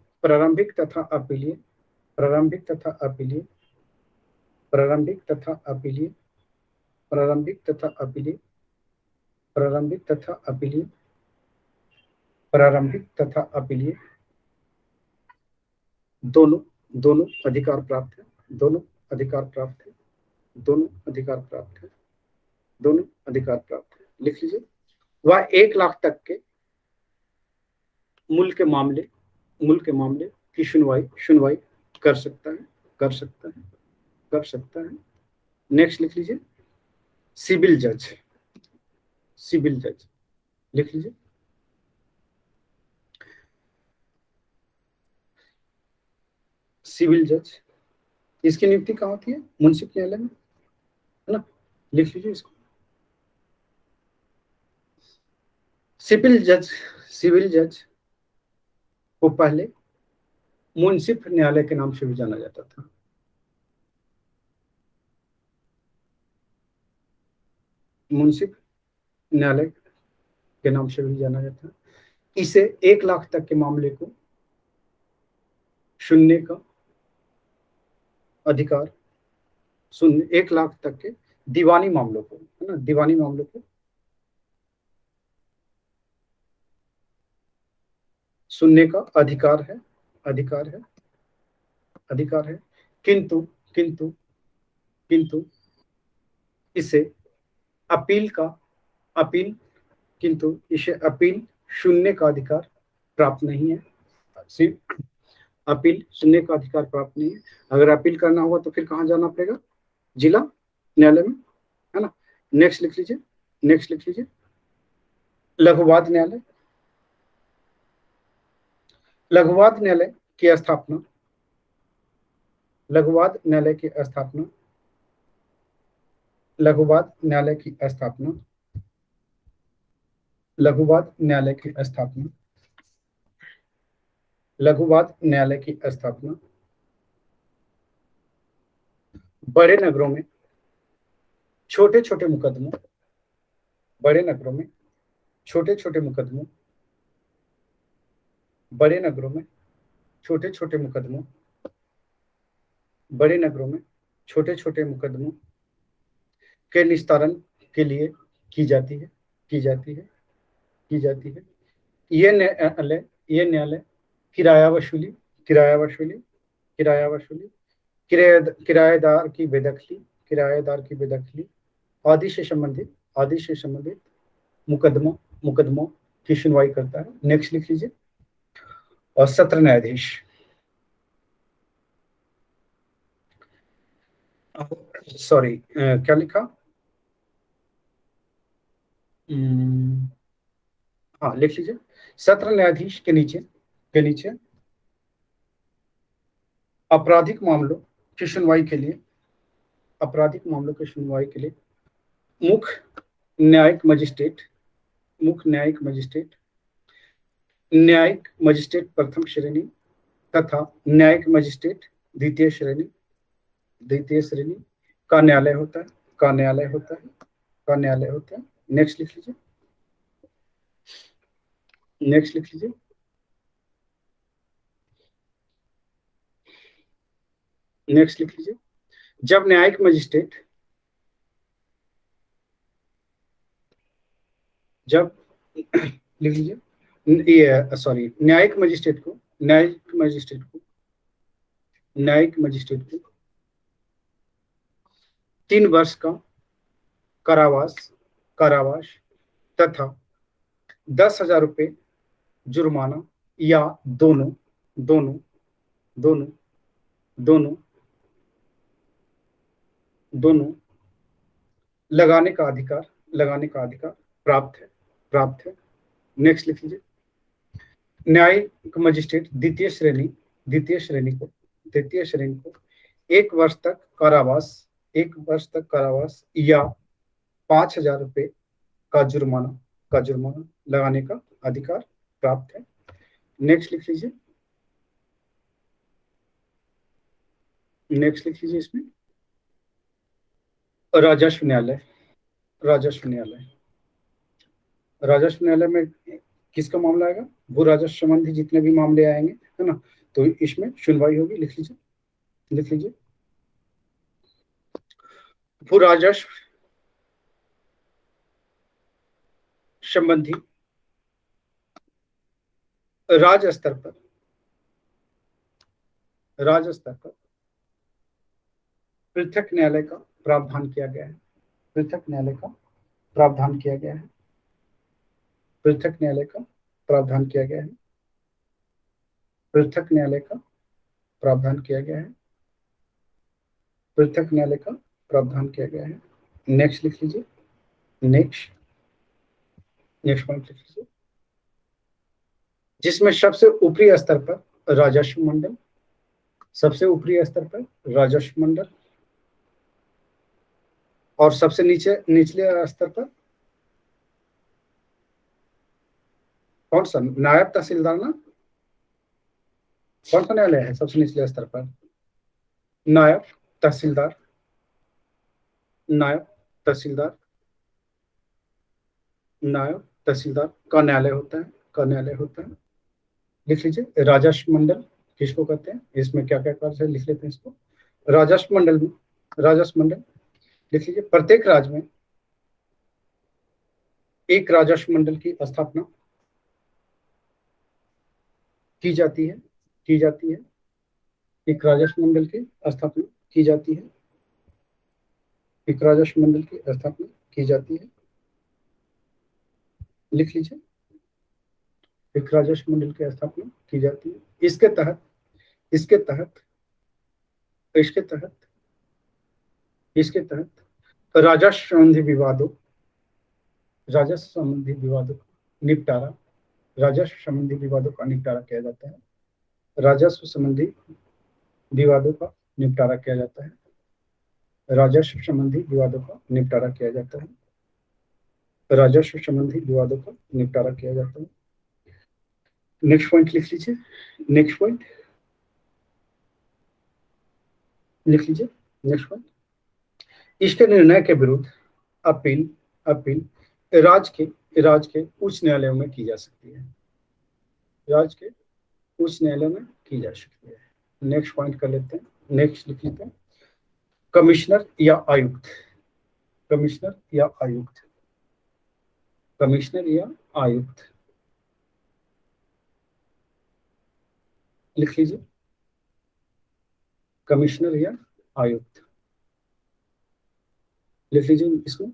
[SPEAKER 1] दोनों अधिकार प्राप्त है। लिख लीजिए। वह 1 लाख तक के मूल्य के मामले की सुनवाई कर सकता है। नेक्स्ट लिख लीजिए। सिविल जज लिख लीजिए। सिविल जज, इसकी नियुक्ति कहाँ होती है? मुंसिफ न्यायालय में, है ना। लिख लीजिए इसको। सिविल जज को पहले मुंसिफ न्यायालय के नाम से भी जाना जाता था। मुंसिफ न्यायालय के नाम से भी जाना जाता है। इसे 1 लाख तक के मामले को सुनने का अधिकार 1 लाख तक के दीवानी मामलों को, है ना, दीवानी मामलों को सुनने का अधिकार है। किंतु इसे अपील सुनने का अधिकार प्राप्त नहीं है। अपील सुनने का अधिकार प्राप्त नहीं है। अगर अपील करना होगा तो फिर कहाँ जाना पड़ेगा? जिला न्यायालय में, है ना। नेक्स्ट लिख लीजिए। लघुवाद न्यायालय की स्थापना लघुवाद न्यायालय की स्थापना बड़े नगरों में छोटे छोटे मुकदमों बड़े नगरों में छोटे छोटे मुकदमों के निस्तारण के लिए की जाती है। ये न्यायालय किराया वसूली किराएदार की बेदखली आदि से संबंधित मुकदमों की सुनवाई करता है। नेक्स्ट लिख लीजिए। और सत्र न्यायाधीश, सॉरी क्या लिखा? हाँ, लिख लीजिए। सत्र न्यायाधीश के नीचे आपराधिक मामलों की सुनवाई के लिए मुख्य न्यायिक मजिस्ट्रेट प्रथम श्रेणी तथा न्यायिक मजिस्ट्रेट द्वितीय श्रेणी का न्यायालय होता है। नेक्स्ट लिख लीजिए। जब न्यायिक मजिस्ट्रेट न्यायिक मजिस्ट्रेट को 3 वर्ष का कारावास तथा 10,000 रुपए जुर्माना या दोनों लगाने का अधिकार, लगाने का अधिकार प्राप्त है, प्राप्त है। नेक्स्ट लिख लीजिए। न्यायिक मजिस्ट्रेट द्वितीय श्रेणी, द्वितीय श्रेणी को, द्वितीय श्रेणी को 1 वर्ष तक कारावास, 1 वर्ष तक कारावास या 5,000 रुपए का जुर्माना, का जुर्माना लगाने का अधिकार प्राप्त है। नेक्स्ट लिख लीजिए। नेक्स्ट लिख लीजिए इसमें राजस्व न्यायालय, राजस्व न्यायालय, राजस्व न्यायालय में किसका मामला आएगा? भू राजस्व संबंधी जितने भी मामले आएंगे, है ना, तो इसमें सुनवाई होगी। लिख लीजिए, लिख लीजिए। भू राजस्व संबंधी राज्य स्तर पर, राज्य स्तर पर पृथक न्यायालय का प्रावधान किया गया है, पृथक न्यायालय का प्रावधान किया गया है, पृथक न्यायालय का प्रावधान किया गया है, पृथक न्यायालय का प्रावधान किया गया है, पृथक न्यायालय का प्रावधान किया गया है। नेक्स्ट लिख लीजिए। नेक्स्ट, नेक्स्ट पॉइंट लिख लीजिए। जिसमें सबसे ऊपरी स्तर पर राजस्व मंडल, सबसे ऊपरी स्तर पर राजस्व मंडल और सबसे नीचे, निचले स्तर पर कौन सा? नायब तहसीलदार ना? कौन सा न्यायालय है सबसे निचले स्तर पर? नायब तहसीलदार, नायब तहसीलदार, नायब तहसीलदार का न्यायालय होता है, का न्यायालय होता है। लिख लीजिए। राजस्व मंडल किसको कहते हैं? इसमें क्या क्या कार्य है लिख लेते हैं इसको। राजस्व मंडल में, राजस्व मंडल लिख लीजिए। प्रत्येक राज्य में एक राजस्व मंडल की स्थापना की जाती है, की जाती है। एक राजस्व मंडल की स्थापना की जाती है, एक राजस्व मंडल की स्थापना की जाती है। लिख लीजिए। एक राजस्व मंडल की स्थापना की जाती है। इसके तहत, इसके तहत, इसके तहत, इसके तहत राजस्व संबंधी विवादों, राजस्व संबंधी विवादों का निपटारा, राजस्व संबंधी विवादों का निपटारा किया जाता है। राजस्व संबंधी विवादों का निपटारा किया जाता है। राजस्व संबंधी विवादों का निपटारा किया जाता है। राजस्व संबंधी विवादों का निपटारा किया जाता है। नेक्स्ट पॉइंट लिख लीजिए। नेक्स्ट पॉइंट लिख लीजिए। नेक्स्ट पॉइंट, इसके निर्णय के विरुद्ध अपील, अपील राज्य के उच्च न्यायालयों में की जा सकती है, राज्य के उच्च न्यायालय में की जा सकती है। नेक्स्ट पॉइंट कर लेते हैं। नेक्स्ट लिख लेते हैं। कमिश्नर या आयुक्त, कमिश्नर या आयुक्त, कमिश्नर या आयुक्त लिख लीजिए। कमिश्नर या आयुक्त लिख लीजिए इसको।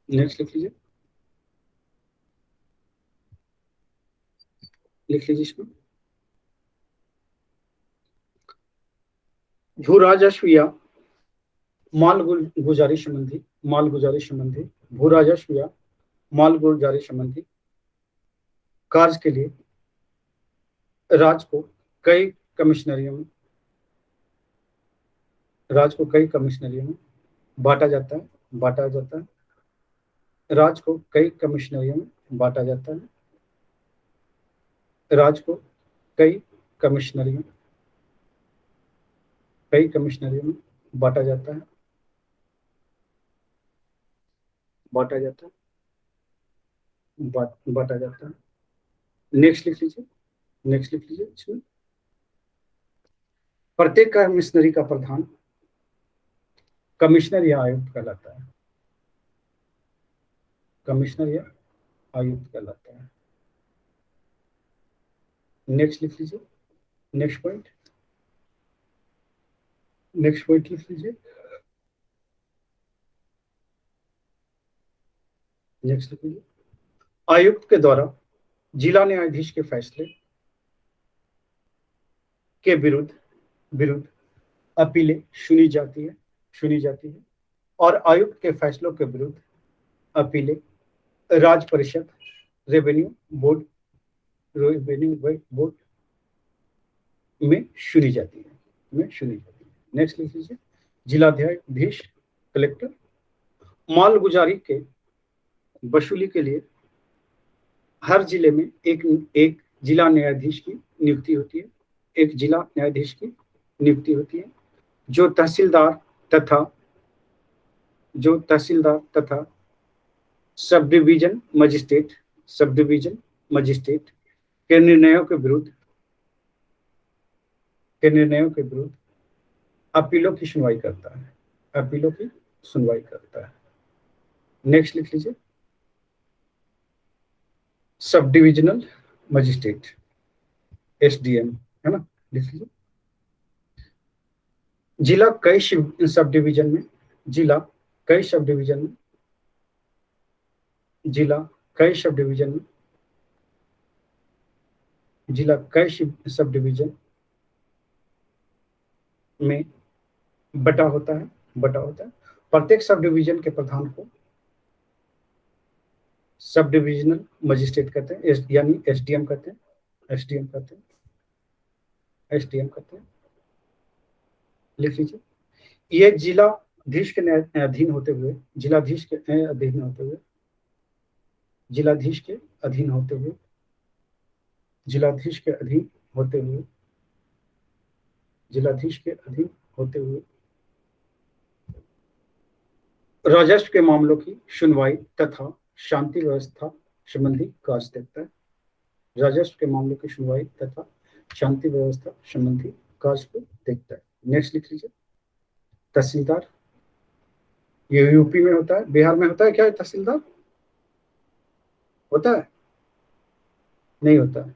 [SPEAKER 1] नेक्स्ट लिख लीजिए, लिख लीजिए इसको। भू राजस्व या माल गुजारी संबंधी, माल गुजारी संबंधी, भू राजस्व या माल गुजारी संबंधी कार्य के लिए राज्य को कई कमिश्नरियों में, राज्य को कई कमिश्नरियों में बांटा जाता है, बांटा जाता है। राज्य को कई कमिश्नरियों में बांटा जाता है। राज्य को कई कमिश्नरियों, कई कमिश्नरियों में बांटा जाता है, बांटा जाता है, बांटा जाता है। नेक्स्ट लिख लीजिए। नेक्स्ट लिख लीजिए इसमें। प्रत्येक कमिश्नरी का प्रधान कमिश्नर या आयुक्त कहलाता है, कमिश्नर या आयुक्त कहलाता है। नेक्स्ट लिख लीजिए। नेक्स्ट पॉइंट, नेक्स्ट पॉइंट लिख लीजिए। नेक्स्ट लिख लीजिए। आयुक्त के द्वारा जिला न्यायाधीश के फैसले के विरुद्ध अपीलें सुनी जाती है और आयुक्त के फैसलों के विरुद्ध अपीलें राज्य परिषद रेवेन्यू बोर्ड में सुनी जाती है नेक्स्ट लिख लीजिए। जिलाध्यक्ष कलेक्टर माल गुजारी के वसूली के लिए हर जिले में एक जिला न्यायाधीश की नियुक्ति होती है जो तहसीलदार तथा सब डिवीजन मजिस्ट्रेट के निर्णयों के विरुद्ध अपीलों की सुनवाई करता है। नेक्स्ट लिख लीजिए। सब डिविजनल मजिस्ट्रेट SDM है ना, लिख लीजिए। जिला कई सब डिवीजन में बटा होता है। प्रत्येक सब डिवीजन के प्रधान को सब डिविजनल मजिस्ट्रेट कहते हैं, यानी SDM कहते हैं। लिख लीजिए। ये जिलाधीश के अधीन होते हुए राजस्व के मामलों की सुनवाई तथा शांति व्यवस्था संबंधी कार्य देखता है। नेक्स्ट लिख लीजिए। तहसीलदार, ये यूपी में होता है, बिहार में होता है क्या तहसीलदार? होता है? नहीं होता है।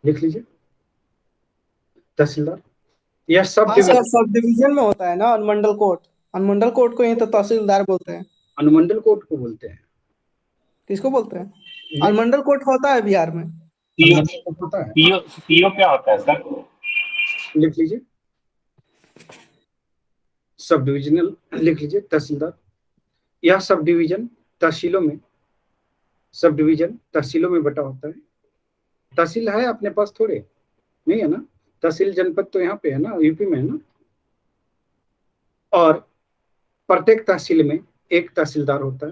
[SPEAKER 1] लिख लीजिए। तहसीलदार यह सब
[SPEAKER 3] डिवीजन में होता है ना। अनुमंडल कोर्ट को ही तो तहसीलदार बोलते हैं।
[SPEAKER 1] अनुमंडल कोर्ट को बोलते हैं।
[SPEAKER 3] किसको बोलते हैं? अनुमंडल कोर्ट होता है बिहार में।
[SPEAKER 1] होता है।
[SPEAKER 2] PO क्या होता है सर?
[SPEAKER 1] लिख लीजिए। सब डिविजनल लिख लीजिए। तहसीलदार यह सब डिवीजन तहसीलों में बटा होता है। तहसील है अपने पास थोड़े नहीं है ना, तहसील जनपद तो यहाँ पे है ना, यूपी में है ना। और प्रत्येक तहसील में एक तहसीलदार होता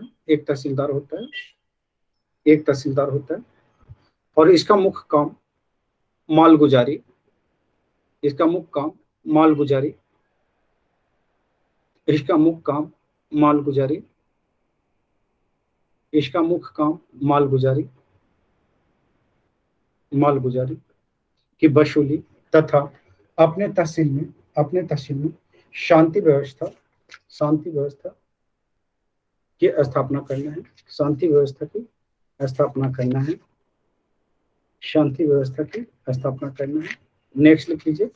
[SPEAKER 1] है और इसका मुख्य काम मालगुजारी की वसूली तथा अपने तहसील में शांति व्यवस्था की स्थापना करना है। नेक्स्ट लिख लीजिए।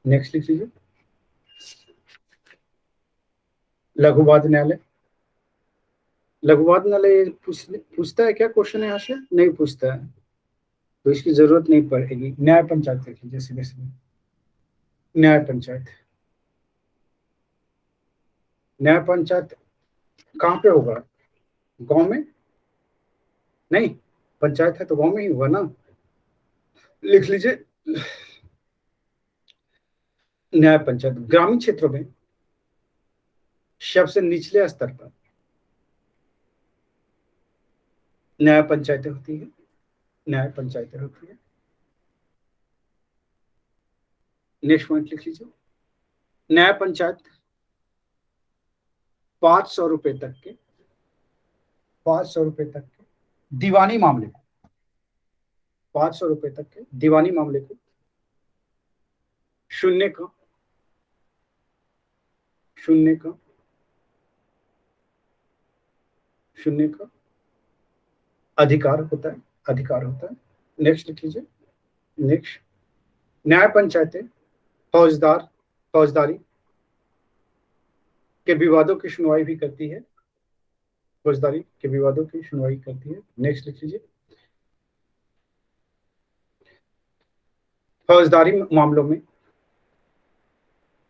[SPEAKER 1] नेक्स्ट लिख लीजिए। लघुवाद न्यायालय पूछता है क्या क्वेश्चन? यहाँ से नहीं पूछता है तो इसकी जरूरत नहीं पड़ेगी। न्याय पंचायत लिख लीजिए सीधे। न्याय पंचायत कहाँ पे होगा? गांव में नहीं, पंचायत है तो गांव में ही होगा ना। लिख लीजिए। न्याय पंचायत ग्रामीण क्षेत्रों में सबसे निचले स्तर पर न्याय पंचायतें होती है। नेक्स्ट पॉइंट लिख लीजिए। न्याय पंचायत 500 रुपए तक के दीवानी मामले को 500 रुपए तक के दीवानी मामले को सुनने का अधिकार होता है। नेक्स्ट लिख लीजिए। न्याय पंचायतें फौजदारी के विवादों की सुनवाई भी करती है। नेक्स्ट लिख लीजिए। फौजदारी मामलों में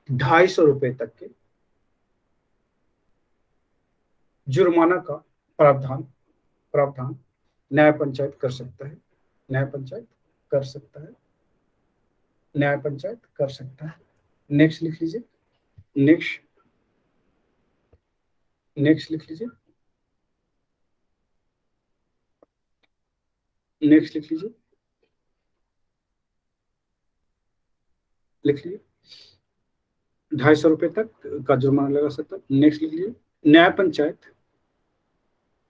[SPEAKER 1] 250 रुपए तक के जुर्माना का प्रावधान प्रावधान न्याय पंचायत कर सकता है। न्याय पंचायत कर सकता है। न्याय पंचायत कर सकता है। नेक्स्ट लिख लीजिए। नेक्स्ट लिख लीजिए। नेक्स्ट लिख लीजिए। लिख लीजिए। 250 रुपए तक का जुर्माना लगा सकता है। नेक्स्ट लिख लीजिए। न्याय पंचायत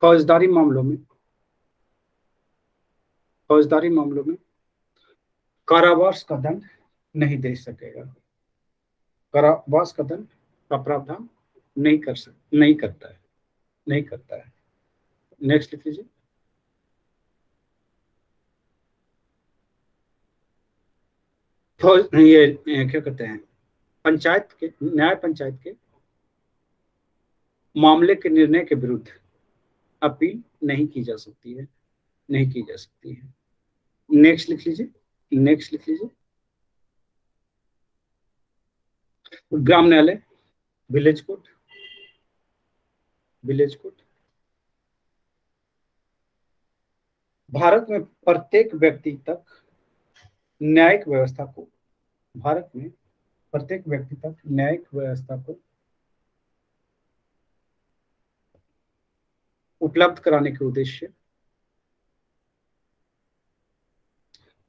[SPEAKER 1] फौजदारी मामलों में कारावास का दंड नहीं दे सकेगा। कारावास का दंड का प्रावधान नहीं करता है। नेक्स्ट लिख लीजिए। ये क्या कहते हैं, न्याय पंचायत के मामले के निर्णय के विरुद्ध अपील नहीं की जा सकती है। नेक्स्ट लिख लीजिए। ग्राम न्यायालय, विलेज कोर्ट भारत में प्रत्येक व्यक्ति तक न्यायिक व्यवस्था को उपलब्ध कराने के उद्देश्य से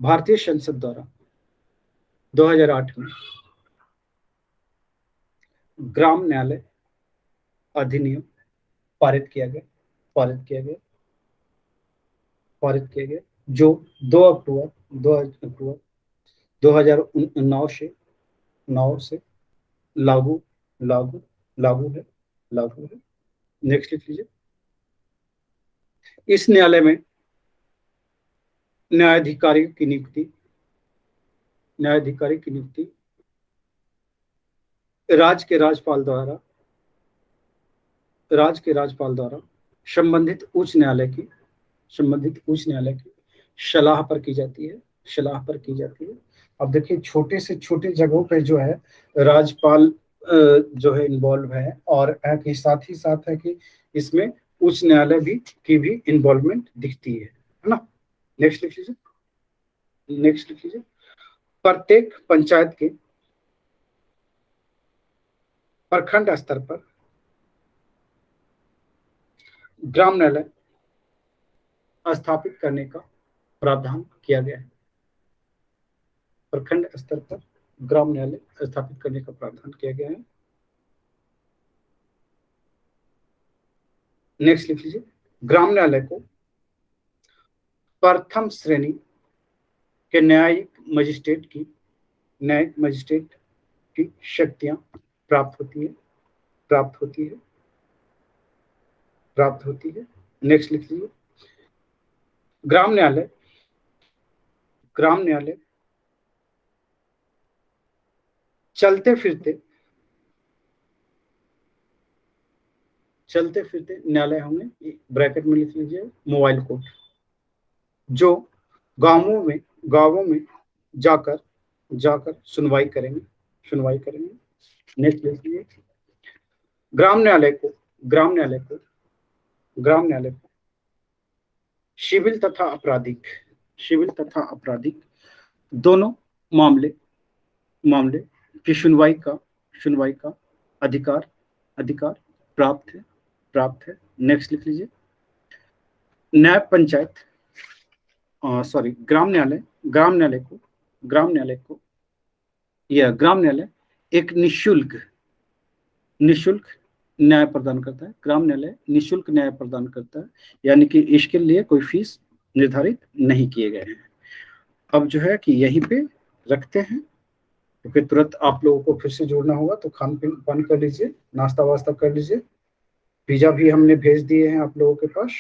[SPEAKER 1] भारतीय संसद द्वारा 2008 में ग्राम न्यायालय अधिनियम पारित किया गया, जो 2 अक्टूबर 2009 से लागू है। नेक्स्ट लिख लीजिए। इस न्यायालय में न्यायाधिकारी की नियुक्ति राज्य के राज्यपाल द्वारा संबंधित उच्च न्यायालय की सलाह पर की जाती है। अब देखिए, छोटे से छोटे जगहों पे जो है राज्यपाल जो है इन्वॉल्व है, और साथ ही साथ है कि इसमें उच्च न्यायालय की भी इन्वॉल्वमेंट दिखती है ना। नेक्स्ट लिख लीजिए। प्रत्येक पंचायत के प्रखंड स्तर पर ग्राम न्यायालय स्थापित करने का प्रावधान किया गया है। प्रखंड स्तर पर ग्राम न्यायालय स्थापित करने का प्रावधान किया गया है। नेक्स्ट लिख लीजिए। ग्राम न्यायालय को प्रथम श्रेणी के न्यायिक मजिस्ट्रेट की शक्तियां प्राप्त होती है। नेक्स्ट लिख लीजिए। ग्राम न्यायालय चलते फिरते न्यायालय होंगे, ब्रैकेट में लिख लीजिए मोबाइल कोर्ट, जो गांवों में जाकर सुनवाई करेंगे। नेक्स्ट लिख लीजिए। ग्राम न्यायालय को सिविल तथा आपराधिक दोनों मामले की सुनवाई का अधिकार प्राप्त है। नेक्स्ट लिख लीजिए। न्याय पंचायत ग्राम न्यायालय एक निशुल्क न्याय प्रदान करता है। ग्राम न्यायालय निशुल्क न्याय प्रदान करता है, यानी कि इसके लिए कोई फीस निर्धारित नहीं किए गए हैं। अब जो है कि यहीं पे रखते हैं, क्योंकि तुरंत आप लोगों को फिर से जुड़ना होगा, तो खान पान कर लीजिए, नाश्ता वास्ता कर लीजिए। पिज्जा भी हमने भेज दिए हैं आप लोगों के पास।